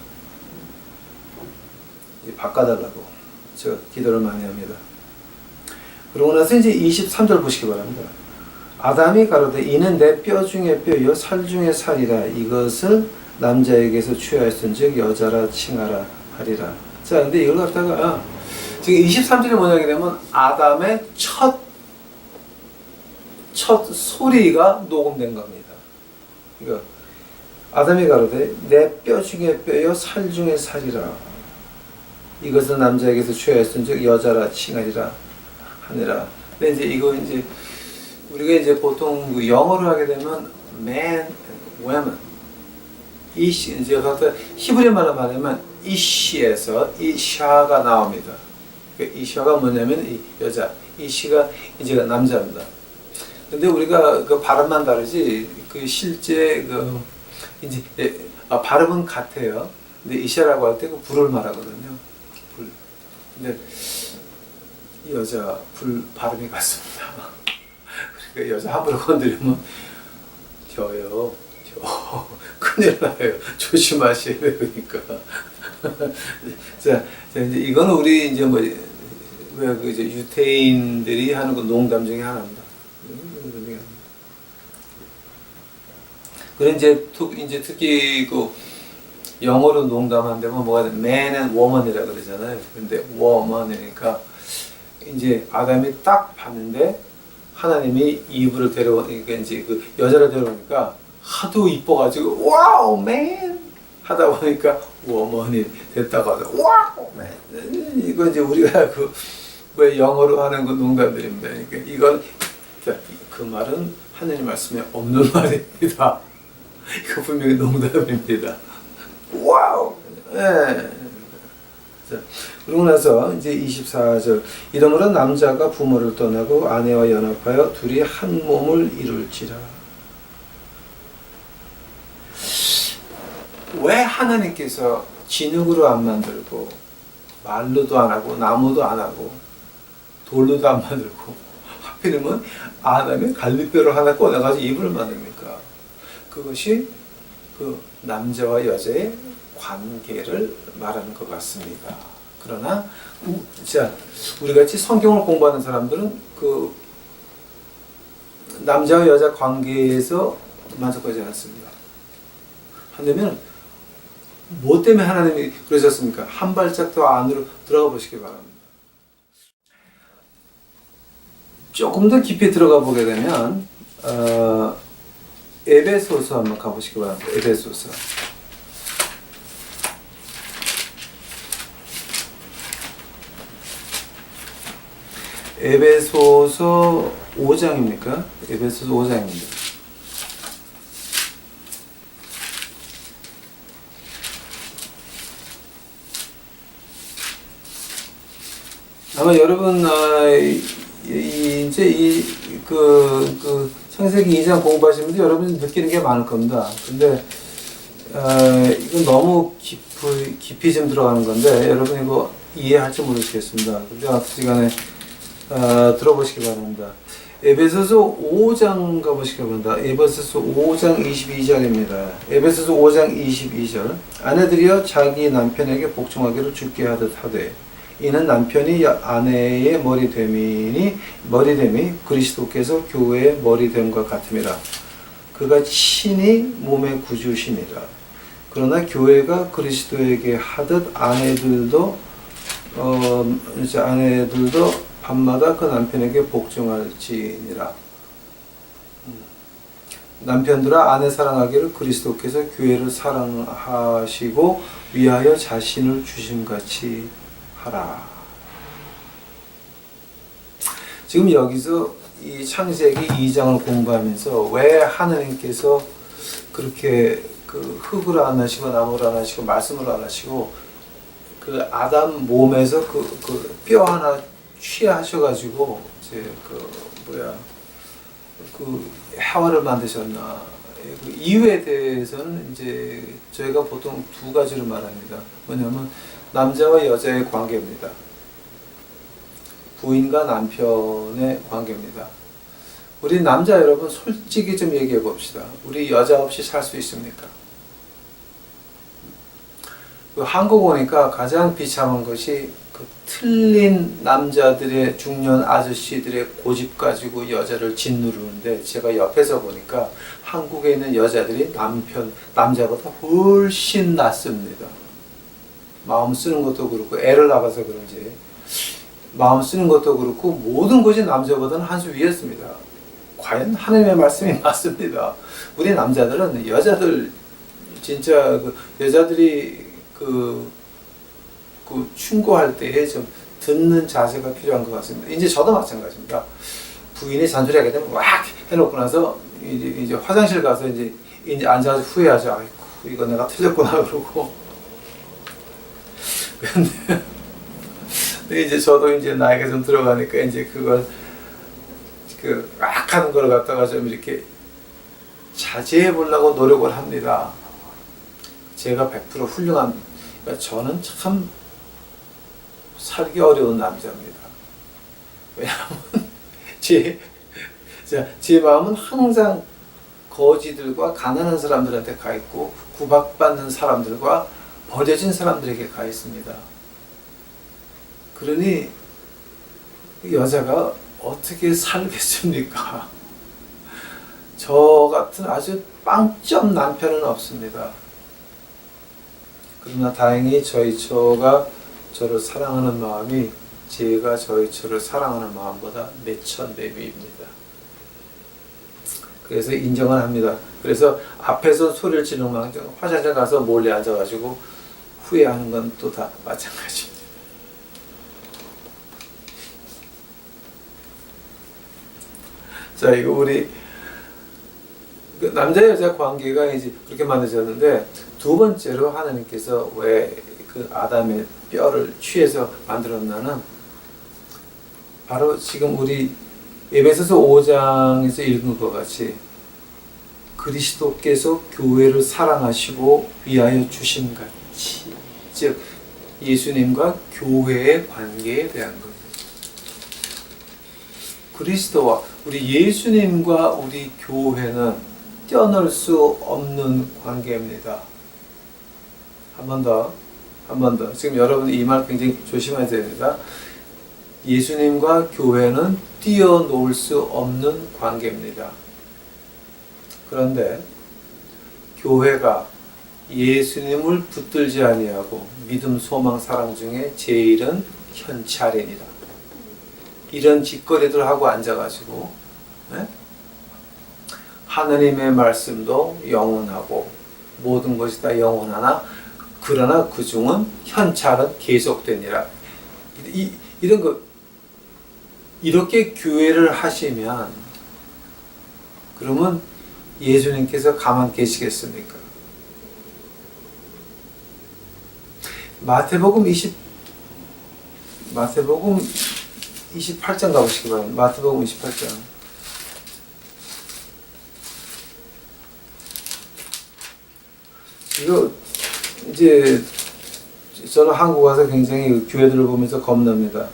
바꿔달라고 제가 기도를 많이 합니다. 그러고 나서 이제 23절 보시기 바랍니다. 아담이 가로되 이는 내 뼈 중에 뼈요 살 중에 살이라 이것을 남자에게서 취하였은즉 여자라 칭하라 하리라. 자, 근데 이걸 갖다가 지금 23절에 뭐냐게 되면 아담의 첫 소리가 녹음된 겁니다. 그러니까 아담이 가로되 내 뼈 중에 뼈요 살 중에 살이라 이것은 남자에게서 취하였은즉 여자라 칭하리라 하니라. 근데 이제 이거 이제 우리가 이제 보통 영어로 하게 되면 man, woman 이시 이제 갖다 히브리 말로 말하면 이시에서 이샤가 나옵니다. 그러니까 이샤가 뭐냐면 이 여자, 이시가 이제 남자입니다. 근데 우리가 그 발음만 다르지 그 실제 그 이제 발음은 같아요. 근데 이샤라고 할 때 그 불을 말하거든요. 불. 근데 여자 불 발음이 같습니다. 그러니까 여자 함부로 건드리면 저요. 큰일 나요. 조심하셔야 되니까. 자, 이제 이건 우리 이제 뭐, 왜 그 이제 유태인들이 하는 그 농담 중에 하나입니다. 그런 이제 특히 그 영어로 농담한다면 뭐가 돼? man and woman이라 그러잖아요. 근데 woman이니까 이제 아담이 딱 봤는데 하나님이 이브를 데려오니까 이제 그 여자를 데려오니까 하도 이뻐가지고 와우 man 하다 보니까 woman이 됐다고 하죠. 와우 man 이거 이제 우리가 그 왜 영어로 하는 그 농담들입니다. 그러니까 이건 그 말은 하나님 말씀에 없는 말입니다. 이거 분명히 농담입니다. 와우! 예. 자, 그러고 나서 이제 24절. 이러므로 남자가 부모를 떠나고 아내와 연합하여 둘이 한 몸을 이룰지라. 왜 하나님께서 진흙으로 안 만들고 말로도 안 하고 나무도 안 하고 돌로도 안 만들고 하필이면 아담의 갈비뼈를 하나 꺼내가지고 이불을 만듭니까? 그것이 그 남자와 여자의 관계를 말하는 것 같습니다. 그러나 자, 우리 같이 성경을 공부하는 사람들은 그 남자와 여자 관계에서 만족하지 않습니다. 한다면 뭐 때문에 하나님이 그러셨습니까? 한 발짝 더 안으로 들어가 보시기 바랍니다. 조금 더 깊이 들어가 보게 되면 에베소서 한번 가보시기 바랍니다. 에베소서. 에베소서 5장입니까? 에베소서 5장입니다. 아마 여러분 이제 그 창세기 2장 공부하시면서 여러분이 느끼는 게 많을 겁니다. 근데 이건 너무 깊이 좀 들어가는 건데 여러분 이거 이해할지 모르겠습니다. 근데 앞서 시간에 들어보시기 바랍니다. 에베소서 5장 가보시기 바랍니다. 에베소서 5장 22절입니다. 에베소서 5장 22절. 아내들이여 자기 남편에게 복종하기를 주께 하듯 하되 이는 남편이 아내의 머리됨이 그리스도께서 교회의 머리됨과 같음이라. 그가 친히 몸의 구주심이라. 그러나 교회가 그리스도에게 하듯 아내들도 밤마다 그 남편에게 복종할지니라. 남편들아 아내 사랑하기를 그리스도께서 교회를 사랑하시고 위하여 자신을 주심같이 하라. 지금 여기서 이 창세기 2장을 공부하면서 왜 하나님께서 그렇게 그 흙을 안 하시고 나무를 안 하시고 말씀을 안 하시고 그 아담 몸에서 그 뼈 하나 취하셔가지고 이제 그 하와를 만드셨나? 그 이유에 대해서는 이제 저희가 보통 두 가지로 말합니다. 뭐냐면 남자와 여자의 관계입니다. 부인과 남편의 관계입니다. 우리 남자 여러분 솔직히 좀 얘기해 봅시다. 우리 여자 없이 살 수 있습니까? 그 한국 오니까 가장 비참한 것이 그 틀린 남자들의 중년 아저씨들의 고집 가지고 여자를 짓누르는데 제가 옆에서 보니까 한국에 있는 여자들이 남자보다 훨씬 낫습니다. 마음 쓰는 것도 그렇고 애를 낳아서 그런지 마음 쓰는 것도 그렇고 모든 것이 남자보다는 한 수 위였습니다. 과연 하나님의 말씀이 맞습니다. 우리 남자들은 여자들 진짜 여자들이 그 충고할 때에 좀 듣는 자세가 필요한 것 같습니다. 이제 저도 마찬가지입니다. 부인이 잔소리하게 되면 막 해놓고 나서 이제 화장실 가서 이제 앉아서 후회하죠. 아이고 이거 내가 틀렸구나 그러고. 근데 이제 저도 이제 나이가 좀 들어가니까 이제 그걸 막 하는 걸 갖다가 좀 이렇게 자제해 보려고 노력을 합니다. 제가 100% 훌륭한, 그러니까 저는 참 살기 어려운 남자입니다. 왜냐하면 제 마음은 항상 거지들과 가난한 사람들한테 가 있고 구박받는 사람들과 버려진 사람들에게 가 있습니다. 그러니 여자가 어떻게 살겠습니까? 저 같은 아주 빵점 남편은 없습니다. 그러나 다행히 저희 처가 저를 사랑하는 마음이 제가 저희 처를 사랑하는 마음보다 몇천 배 위입니다. 그래서 인정을 합니다. 그래서 앞에서 소리를 지르는 망정 화장실 가서 몰래 앉아가지고 후회하는 건 또 다 마찬가지입니다. 자, 이거 우리 남자 여자 관계가 이제 그렇게 만들어졌는데, 두 번째로 하나님께서 왜 그 아담의 뼈를 취해서 만들었나는 바로 지금 우리 에베소서 5장에서 읽은 것 같이 그리스도께서 교회를 사랑하시고 위하여 주심 같이, 즉 예수님과 교회의 관계에 대한 거예요. 그리스도와 우리 예수님과 우리 교회는 떼어놓을 수 없는 관계입니다. 한 번 더. 지금 여러분 이 말 굉장히 조심해야 됩니다. 예수님과 교회는 떼어놓을 수 없는 관계입니다. 그런데 교회가 예수님을 붙들지 아니하고 믿음, 소망, 사랑 중에 제일은 현찰이니라. 이런 짓거리들 하고 앉아가지고 하나님의 말씀도 영원하고 모든 것이 다 영원하나 그러나 그 중은 현찰은 계속되니라. 이런 거 이렇게 교회를 하시면 그러면 예수님께서 가만 계시겠습니까? 마태복음 28장 가보시기 바랍니다. 마태복음 28장. 이거 이제 저는 한국 와서 굉장히 교회들을 보면서 겁납니다.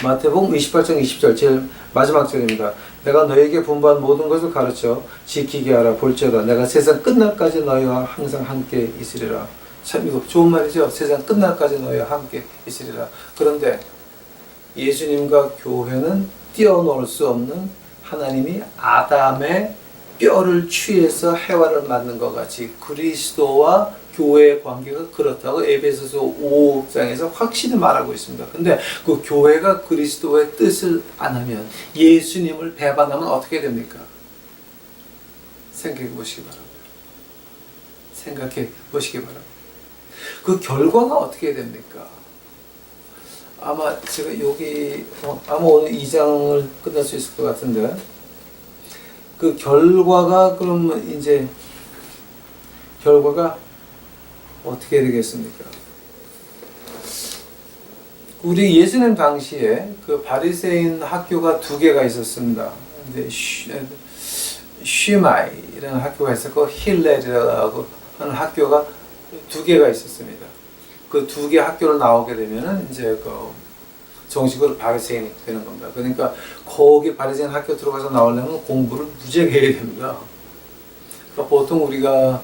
마태복음 28장 20절 제일 마지막 절입니다. 내가 너에게 분부한 모든 것을 가르쳐 지키게 하라. 볼지어다 내가 세상 끝날까지 너희와 항상 함께 있으리라. 참 이거 좋은 말이죠. 세상 끝날까지 너희와 함께 있으리라. 그런데 예수님과 교회는 떼어놓을 수 없는 하나님이 아담의 뼈를 취해서 해와를 만든 것 같이 그리스도와 교회의 관계가 그렇다고 에베소서 5장에서 확실히 말하고 있습니다. 근데 그 교회가 그리스도의 뜻을 안 하면, 예수님을 배반하면 어떻게 됩니까? 생각해 보시기 바랍니다. 그 결과가 어떻게 됩니까? 아마 제가 아마 오늘 2장을 끝낼 수 있을 것 같은데, 그 결과가 그러면 이제 결과가 어떻게 되겠습니까? 우리 예수님 당시에 그 바리새인 학교가 두 개가 있었습니다. 이제 쉬마이라는 학교가 있었고 힐렐이라고 하는 학교가 두 개가 있었습니다. 그 두 개 학교를 나오게 되면은 이제 그 정식으로 바리새인이 되는 겁니다. 그러니까 거기 바리새인 학교 들어가서 나오려면 공부를 무지하게 해야 됩니다. 그러니까 보통 우리가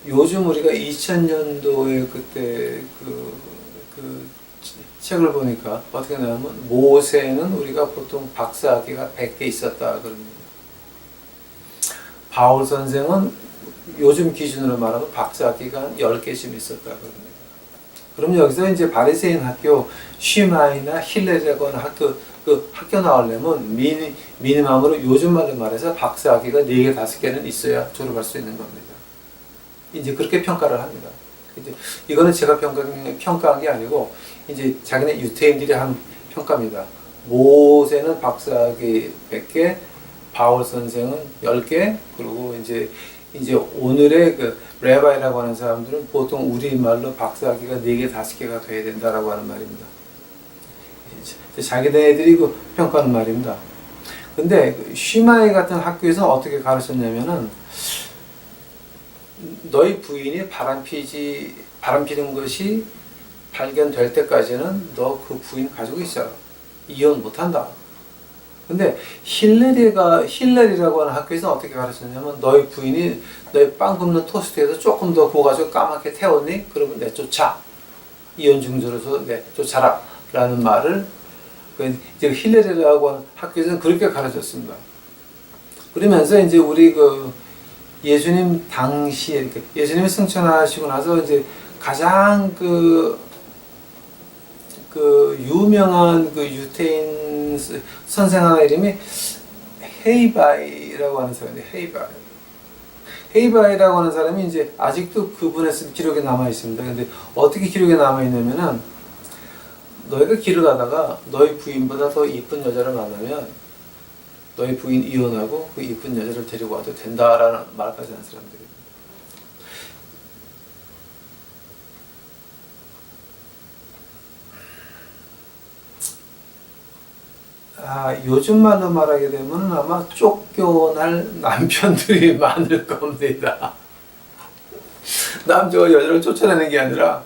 요즘 우리가 2000년도에 그때 그 책을 보니까 어떻게 나오면 모세는 우리가 보통 박사학위가 100개 있었다 그럽니다. 바울 선생은 요즘 기준으로 말하면 박사학위가 10개쯤 있었다 그럽니다. 그럼 여기서 이제 바리새인 학교 쉬마이나 힐렐이라고 하는 학교 나오려면 미니멈으로 요즘 말로 말해서 박사학위가 4개, 5개는 있어야 졸업할 수 있는 겁니다. 이제 그렇게 평가를 합니다. 이제 이거는 제가 평가한 게 아니고 이제 자기네 유태인들이 한 평가입니다. 모세는 박사학위 100개, 바울 선생은 10개, 그리고 이제 오늘의 그 레바이라고 하는 사람들은 보통 우리말로 박사학위가 4개, 5개가 돼야 된다라고 하는 말입니다. 자기네들이 그 평가하는 말입니다. 근데 쉬마이 같은 학교에서는 어떻게 가르쳤냐면은 너희 부인이 바람 피는 것이 발견될 때까지는 너 그 부인 가지고 있어라. 이혼 못한다. 근데 힐레리라고 하는 학교에서는 어떻게 가르쳤냐면 너희 부인이 너희 빵 굽는 토스트에서 조금 더 구워가지고 까맣게 태웠니? 그러면 내쫓아. 이혼 중절에서 내쫓아라. 라는 말을 이제 힐레리라고 하는 학교에서는 그렇게 가르쳤습니다. 그러면서 이제 우리 예수님 당시에 예수님이 승천하시고 나서 이제 가장 유명한 유태인 선생 하나 이름이 헤이바이라고 하는 사람인데 헤이바이라고 하는 사람이 이제 아직도 그분의 쓴 기록에 남아 있습니다. 근데 어떻게 기록에 남아 있냐면은 너희가 길을 가다가 너희 부인보다 더 이쁜 여자를 만나면 너희 부인 이혼하고 그 이쁜 여자를 데리고 와도 된다라는 말까지 하는 사람들입니다. 요즘 말로 말하게 되면 아마 쫓겨날 남편들이 많을 겁니다. 남자가 여자를 쫓아내는 게 아니라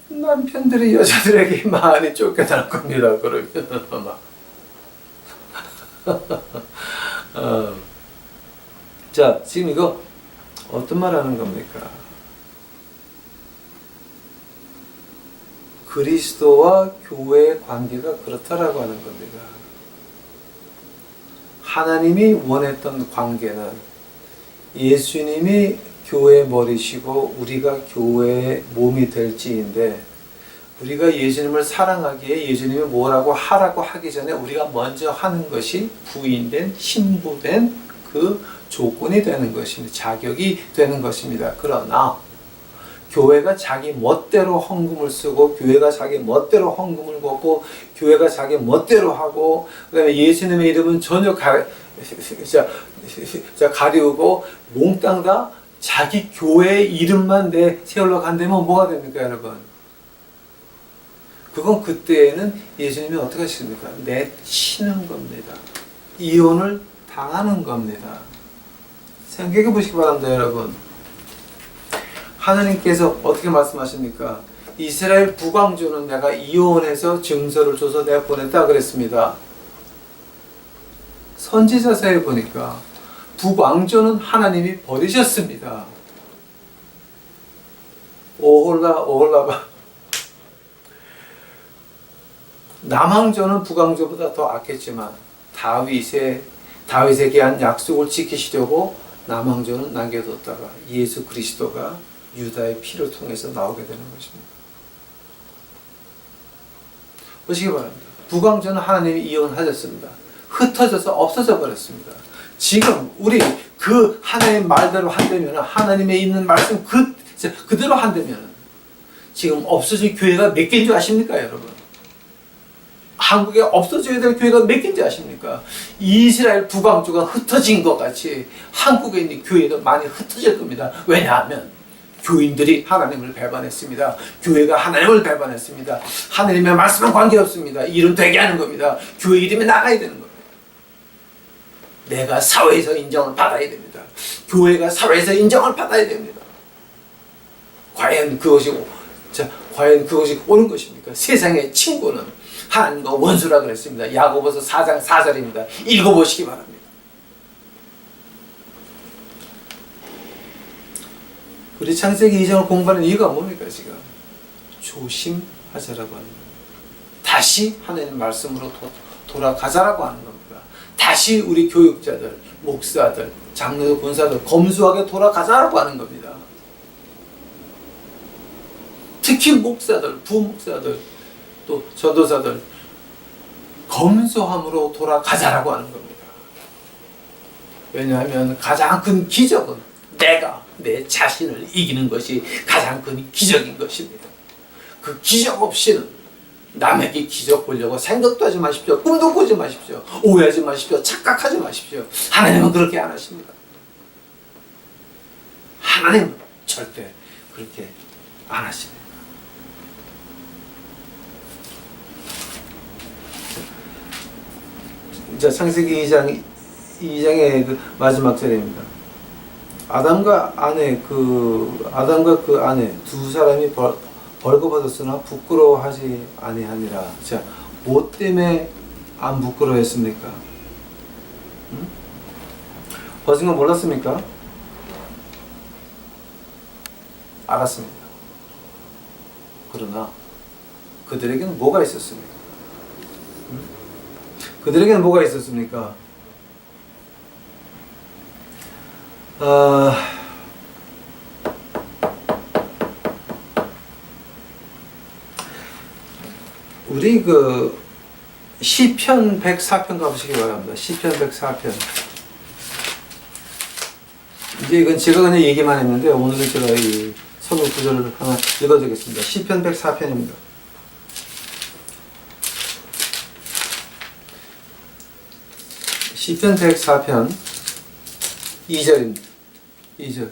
남편들이 여자들에게 많이 쫓겨날 겁니다. 그러면 아마. 자, 지금 이거 어떤 말 하는 겁니까? 그리스도와 교회의 관계가 그렇다라고 하는 겁니다. 하나님이 원했던 관계는 예수님이 교회의 머리시고 우리가 교회의 몸이 될지인데 우리가 예수님을 사랑하기에 예수님이 뭐라고 하라고 하기 전에 우리가 먼저 하는 것이 부인된 신부된 그 조건이 되는 것입니다. 자격이 되는 것입니다. 그러나 교회가 자기 멋대로 헌금을 쓰고 교회가 자기 멋대로 헌금을 걷고 교회가 자기 멋대로 하고 그다음에 예수님의 이름은 전혀 가리우고 몽땅 다 자기 교회의 이름만 세우려고 한다면 뭐가 됩니까, 여러분? 그건 그때에는 예수님이 어떻게 하십니까? 내치는 겁니다. 이혼을 당하는 겁니다. 생각해 보시기 바랍니다, 여러분. 하나님께서 어떻게 말씀하십니까? 이스라엘 북왕조는 내가 이혼해서 증서를 줘서 내가 보냈다 그랬습니다. 선지자서에 보니까 북왕조는 하나님이 버리셨습니다. 오홀라바. 남왕조는 북왕조보다 더 악했지만 다윗에게 한 약속을 지키시려고 남왕조는 남겨뒀다가 예수 그리스도가 유다의 피를 통해서 나오게 되는 것입니다. 보시기 바랍니다. 북왕조는 하나님이 이혼하셨습니다. 흩어져서 없어져 버렸습니다. 지금 우리 그 하나님의 말대로 한다면 하나님의 있는 말씀 그대로 한다면 지금 없어진 교회가 몇 개인 줄 아십니까, 여러분? 한국에 없어져야 될 교회가 몇 개인지 아십니까? 이스라엘 북왕조가 흩어진 것 같이 한국에 있는 교회도 많이 흩어질 겁니다. 왜냐하면 교인들이 하나님을 배반했습니다. 교회가 하나님을 배반했습니다. 하나님의 말씀은 관계없습니다. 이름 되게 하는 겁니다. 교회 이름이 나가야 되는 겁니다. 내가 사회에서 인정을 받아야 됩니다. 교회가 사회에서 인정을 받아야 됩니다. 과연 그것이 옳은 것입니까? 세상의 친구는 하나님과 원수라 그랬습니다. 야고보서 4장 4절입니다. 읽어보시기 바랍니다. 우리 창세기 2장을 공부하는 이유가 뭡니까 지금? 조심하자라고 하는 겁니다. 다시 하나님 말씀으로 돌아가자라고 하는 겁니다. 다시 우리 교육자들, 목사들, 장로들, 권사들 검소하게 돌아가자라고 하는 겁니다. 특히 목사들, 부목사들, 또 전도사들 검소함으로 돌아가자라고 하는 겁니다. 왜냐하면 가장 큰 기적은 내가 내 자신을 이기는 것이 가장 큰 기적인 것입니다. 그 기적 없이는 남에게 기적 보려고 생각도 하지 마십시오. 꿈도 꾸지 마십시오. 오해하지 마십시오. 착각하지 마십시오. 하나님은 그렇게 안 하십니다. 하나님은 절대 그렇게 안 하십니다. 자, 창세기 2장의 그 마지막 절입니다. 아담과 그 아내 두 사람이 벌거벗었으나 부끄러워하지 아니하니라. 자, 뭐 때문에 안 부끄러워했습니까? 응? 벗은 거 몰랐습니까? 알았습니다. 그러나 그들에게는 뭐가 있었습니까? 응? 그들에게는 뭐가 있었습니까? 우리 시편 104편 가보시기 바랍니다. 시편 104편. 이제 이건 제가 그냥 얘기만 했는데 오늘은 제가 이 성경 구절을 하나 읽어드리겠습니다. 시편 104편입니다. 시편 104편 2절입니다. 2절.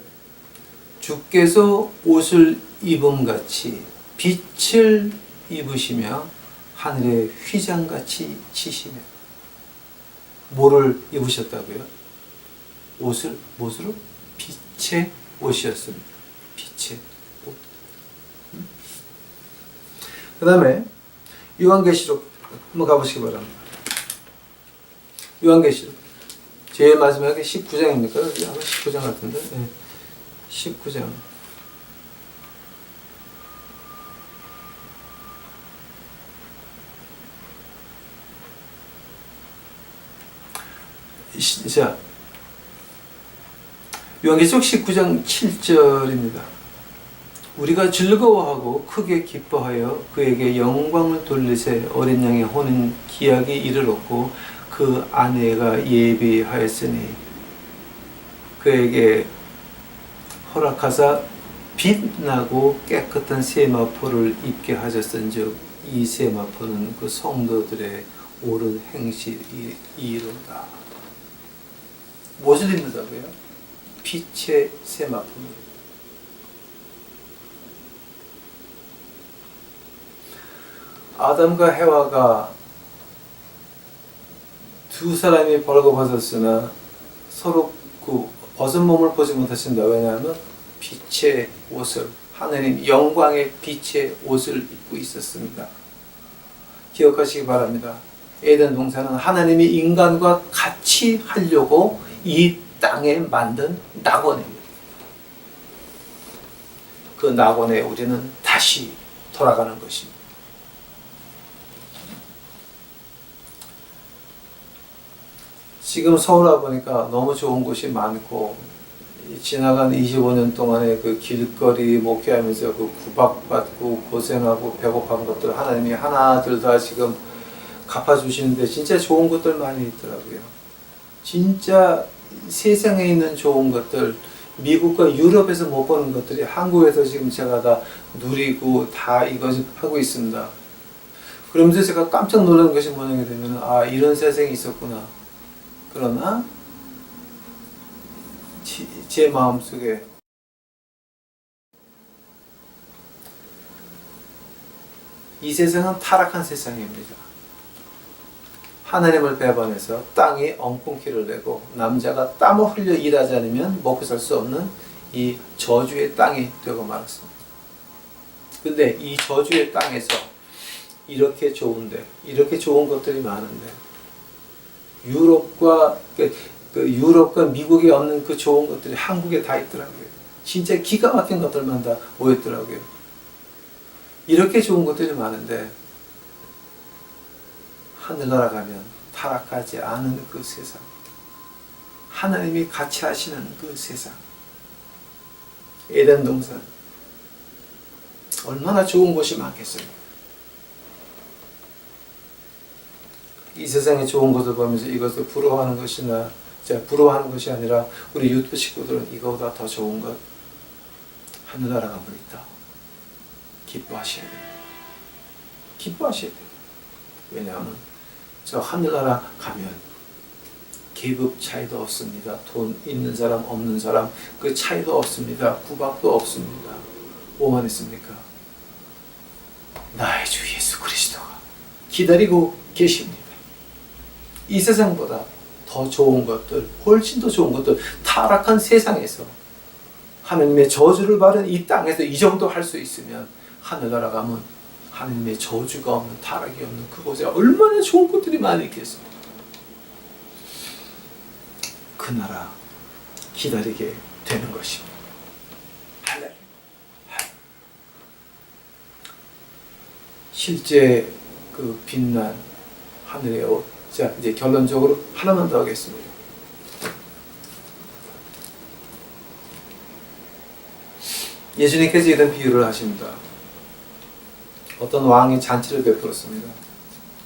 주께서 옷을 입음같이 빛을 입으시며 하늘에 휘장같이 치시며. 뭐를 입으셨다고요? 옷을 무엇으로? 빛의 옷이었습니다. 빛의 옷. 그 다음에 요한계시록 한번 가보시기 바랍니다. 요한계시록 제일 마지막에 19장입니까? 아마 19장 같은데. 네. 19장. 자, 요한계시록 19장 7절입니다. 우리가 즐거워하고 크게 기뻐하여 그에게 영광을 돌리세. 어린 양의 혼인 기약이 이르렀고 그 아내가 예비하였으니 그에게 허락하사 빛나고 깨끗한 세마포를 입게 하셨은즉 이 세마포는 그 성도들의 옳은 행실이로다. 무엇을 입는다고요? 빛의 세마포입니다. 아담과 해와가 두 사람이 벌거벗었으나 서로 그 벗은 몸을 보지 못하신다. 왜냐하면 빛의 옷을, 하느님 영광의 빛의 옷을 입고 있었습니다. 기억하시기 바랍니다. 에덴 동산은 하나님이 인간과 같이 하려고 이 땅에 만든 낙원입니다. 그 낙원에 우리는 다시 돌아가는 것입니다. 지금 서울 와보니까 너무 좋은 곳이 많고, 지나간 25년 동안에 그 길거리 목회하면서 그 구박받고 고생하고 배고픈 것들 하나님이 하나둘 다 지금 갚아주시는데 진짜 좋은 것들 많이 있더라고요. 진짜 세상에 있는 좋은 것들, 미국과 유럽에서 못 보는 것들이 한국에서 지금 제가 다 누리고 다 이거 하고 있습니다. 그러면서 제가 깜짝 놀란 것이 뭐냐게 되면, 아, 이런 세상이 있었구나. 그러나 제 마음속에 이 세상은 타락한 세상입니다. 하나님을 배반해서 땅이 엉겅퀴를 내고 남자가 땀을 흘려 일하지 않으면 먹고 살 수 없는 이 저주의 땅이 되고 말았습니다. 근데 이 저주의 땅에서 이렇게 좋은데, 이렇게 좋은 것들이 많은데 유럽과 미국에 없는 그 좋은 것들이 한국에 다 있더라고요. 진짜 기가 막힌 것들만 다 모였더라고요. 이렇게 좋은 것들이 많은데 하늘나라 가면 타락하지 않은 그 세상, 하나님이 같이 하시는 그 세상, 에덴 동산, 얼마나 좋은 곳이 많겠어요. 이 세상에 좋은 것을 보면서 이것을 부러워하는 것이나, 부러워하는 것이 아니라 우리 유튜브 식구들은 이거보다 더 좋은 것, 하늘나라 가면 있다. 기뻐하셔야 돼요. 기뻐하셔야 돼요. 왜냐하면 저 하늘나라 가면 계급 차이도 없습니다. 돈 있는 사람 없는 사람 그 차이도 없습니다. 구박도 없습니다. 뭐만 있습니까? 나의 주 예수 그리스도가 기다리고 계십니다. 이 세상보다 더 좋은 것들, 훨씬 더 좋은 것들, 타락한 세상에서 하나님의 저주를 받은 이 땅에서 이 정도 할 수 있으면 하늘나라 가면 하느님의 저주가 없는 타락이 없는 그곳에 얼마나 좋은 것들이 많이 있겠습니까? 그 나라 기다리게 되는 것입니다. 할렐루야. 실제 그 빛난 하늘의 옷. 자, 이제 결론적으로 하나만 더 하겠습니다. 예수님께서 이런 비유를 하십니다. 어떤 왕이 잔치를 베풀었습니다.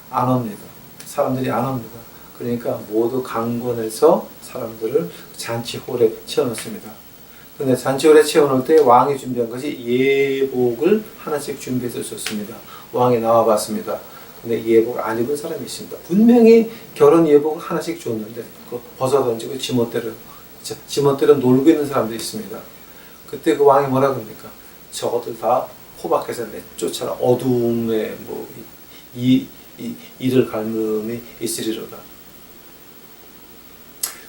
안 옵니다. 사람들이 안 옵니다. 그러니까 모두 강권해서 사람들을 잔치홀에 채워놓습니다. 그런데 잔치홀에 채워놓을 때 왕이 준비한 것이 예복을 하나씩 준비해서 줬습니다. 왕이 나와봤습니다. 근데 예복 안 입은 사람이 있습니다. 분명히 결혼 예복을 하나씩 줬는데 그거 벗어던지고 지멋대로 놀고 있는 사람도 있습니다. 그때 그 왕이 뭐라 그럽니까? 저것들 다 포박해서 내쫓아라. 어둠에 이를 갈음이 있으리로다.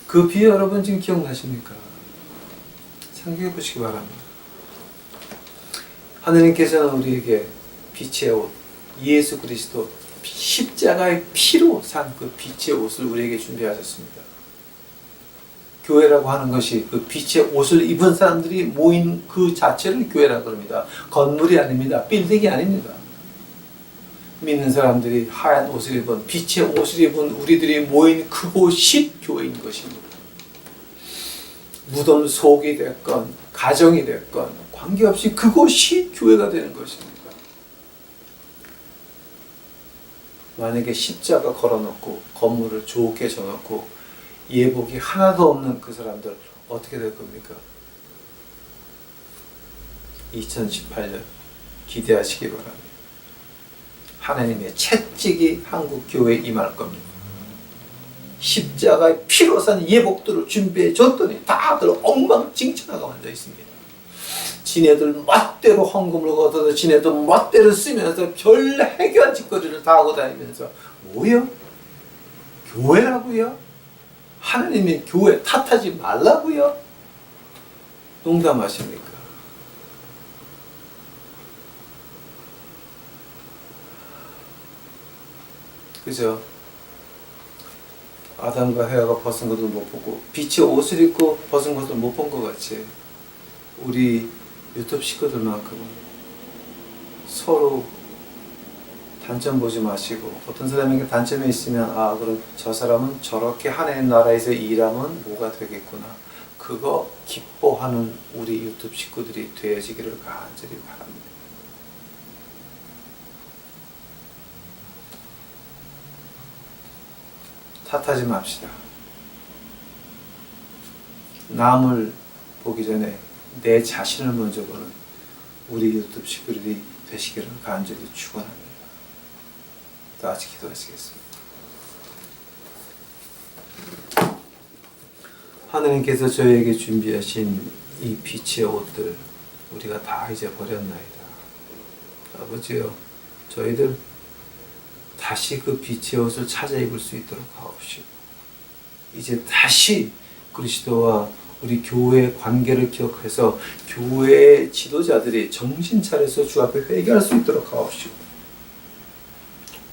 그 비유 여러분 지금 기억나십니까? 생각해 보시기 바랍니다. 하느님께서는 우리에게 빛의 옷, 예수 그리스도 십자가의 피로 산 그 빛의 옷을 우리에게 준비하셨습니다. 교회라고 하는 것이 그 빛의 옷을 입은 사람들이 모인 그 자체를 교회라고 합니다. 건물이 아닙니다. 빌딩이 아닙니다. 믿는 사람들이 하얀 옷을 입은 빛의 옷을 입은 우리들이 모인 그곳이 교회인 것입니다. 무덤 속이 됐건 가정이 됐건 관계없이 그곳이 교회가 되는 것입니다. 만약에 십자가 걸어놓고 건물을 좋게 져놓고 예복이 하나도 없는 그 사람들 어떻게 될 겁니까? 2018년 기대하시기 바랍니다. 하나님의 채찍이 한국 교회에 임할 겁니다. 십자가의 피로 산 예복들을 준비해 줬더니 다들 엉망진창하게 앉아 있습니다. 지네들 멋대로 헌금을 걷어서 지네들 멋대로 쓰면서 별 해괴한 짓거리를 다 하고 다니면서 뭐요? 교회라고요? 하나님의 교회 탓하지 말라고요? 농담하십니까? 그죠? 아담과 헤아가 벗은 것도 못 보고 빛의 옷을 입고 벗은 것도 못 본 것 같이 우리 유튜브 식구들만큼은 서로 단점 보지 마시고 어떤 사람에게 단점이 있으면 그럼 저 사람은 저렇게 하나님 나라에서 일하면 뭐가 되겠구나 그거 기뻐하는 우리 유튜브 식구들이 되어지기를 간절히 바랍니다. 탓하지 맙시다. 남을 보기 전에 내 자신을 먼저 보는 우리 유튜브 식구들이 되시기를 간절히 축원합니다. 다 같이 기도하시겠습니다. 하느님께서 저희에게 준비하신 이 빛의 옷들 우리가 다 이제 버렸나이다. 아버지요, 저희들 다시 그 빛의 옷을 찾아 입을 수 있도록 하옵시고 이제 다시 그리스도와 우리 교회의 관계를 기억해서 교회의 지도자들이 정신 차려서 주 앞에 회개할 수 있도록 하옵시고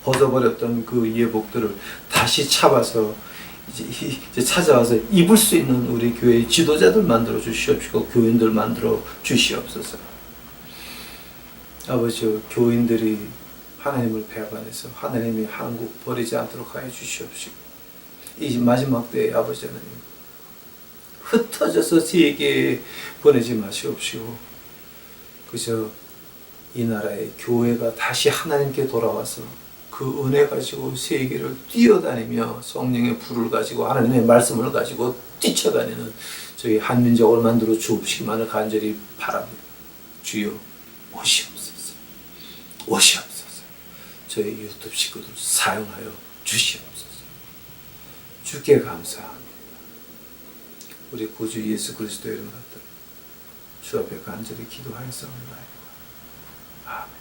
벗어버렸던 그 예복들을 다시 잡아서 이제 찾아와서 입을 수 있는 우리 교회의 지도자들 만들어 주시옵시고 교인들 만들어 주시옵소서. 아버지, 교인들이 하나님을 배반해서 하나님이 한국 버리지 않도록 하여 주시옵시고 이 마지막 때에 아버지 하나님 흩어져서 세계에 보내지 마시옵시고 그저 이 나라의 교회가 다시 하나님께 돌아와서 그 은혜 가지고 세계를 뛰어다니며 성령의 불을 가지고 하나님의 말씀을 가지고 뛰쳐다니는 저희 한민족을 만들어 주옵시기만을 간절히 바랍니다. 주여 오시옵소서. 오시옵소서. 저희 유튜브 식구들 사용하여 주시옵소서. 주께 감사합니다. 우리 구주 예수 그리스도의 이름으로 주 앞에 간절히 기도하였사옵나이다. 아멘.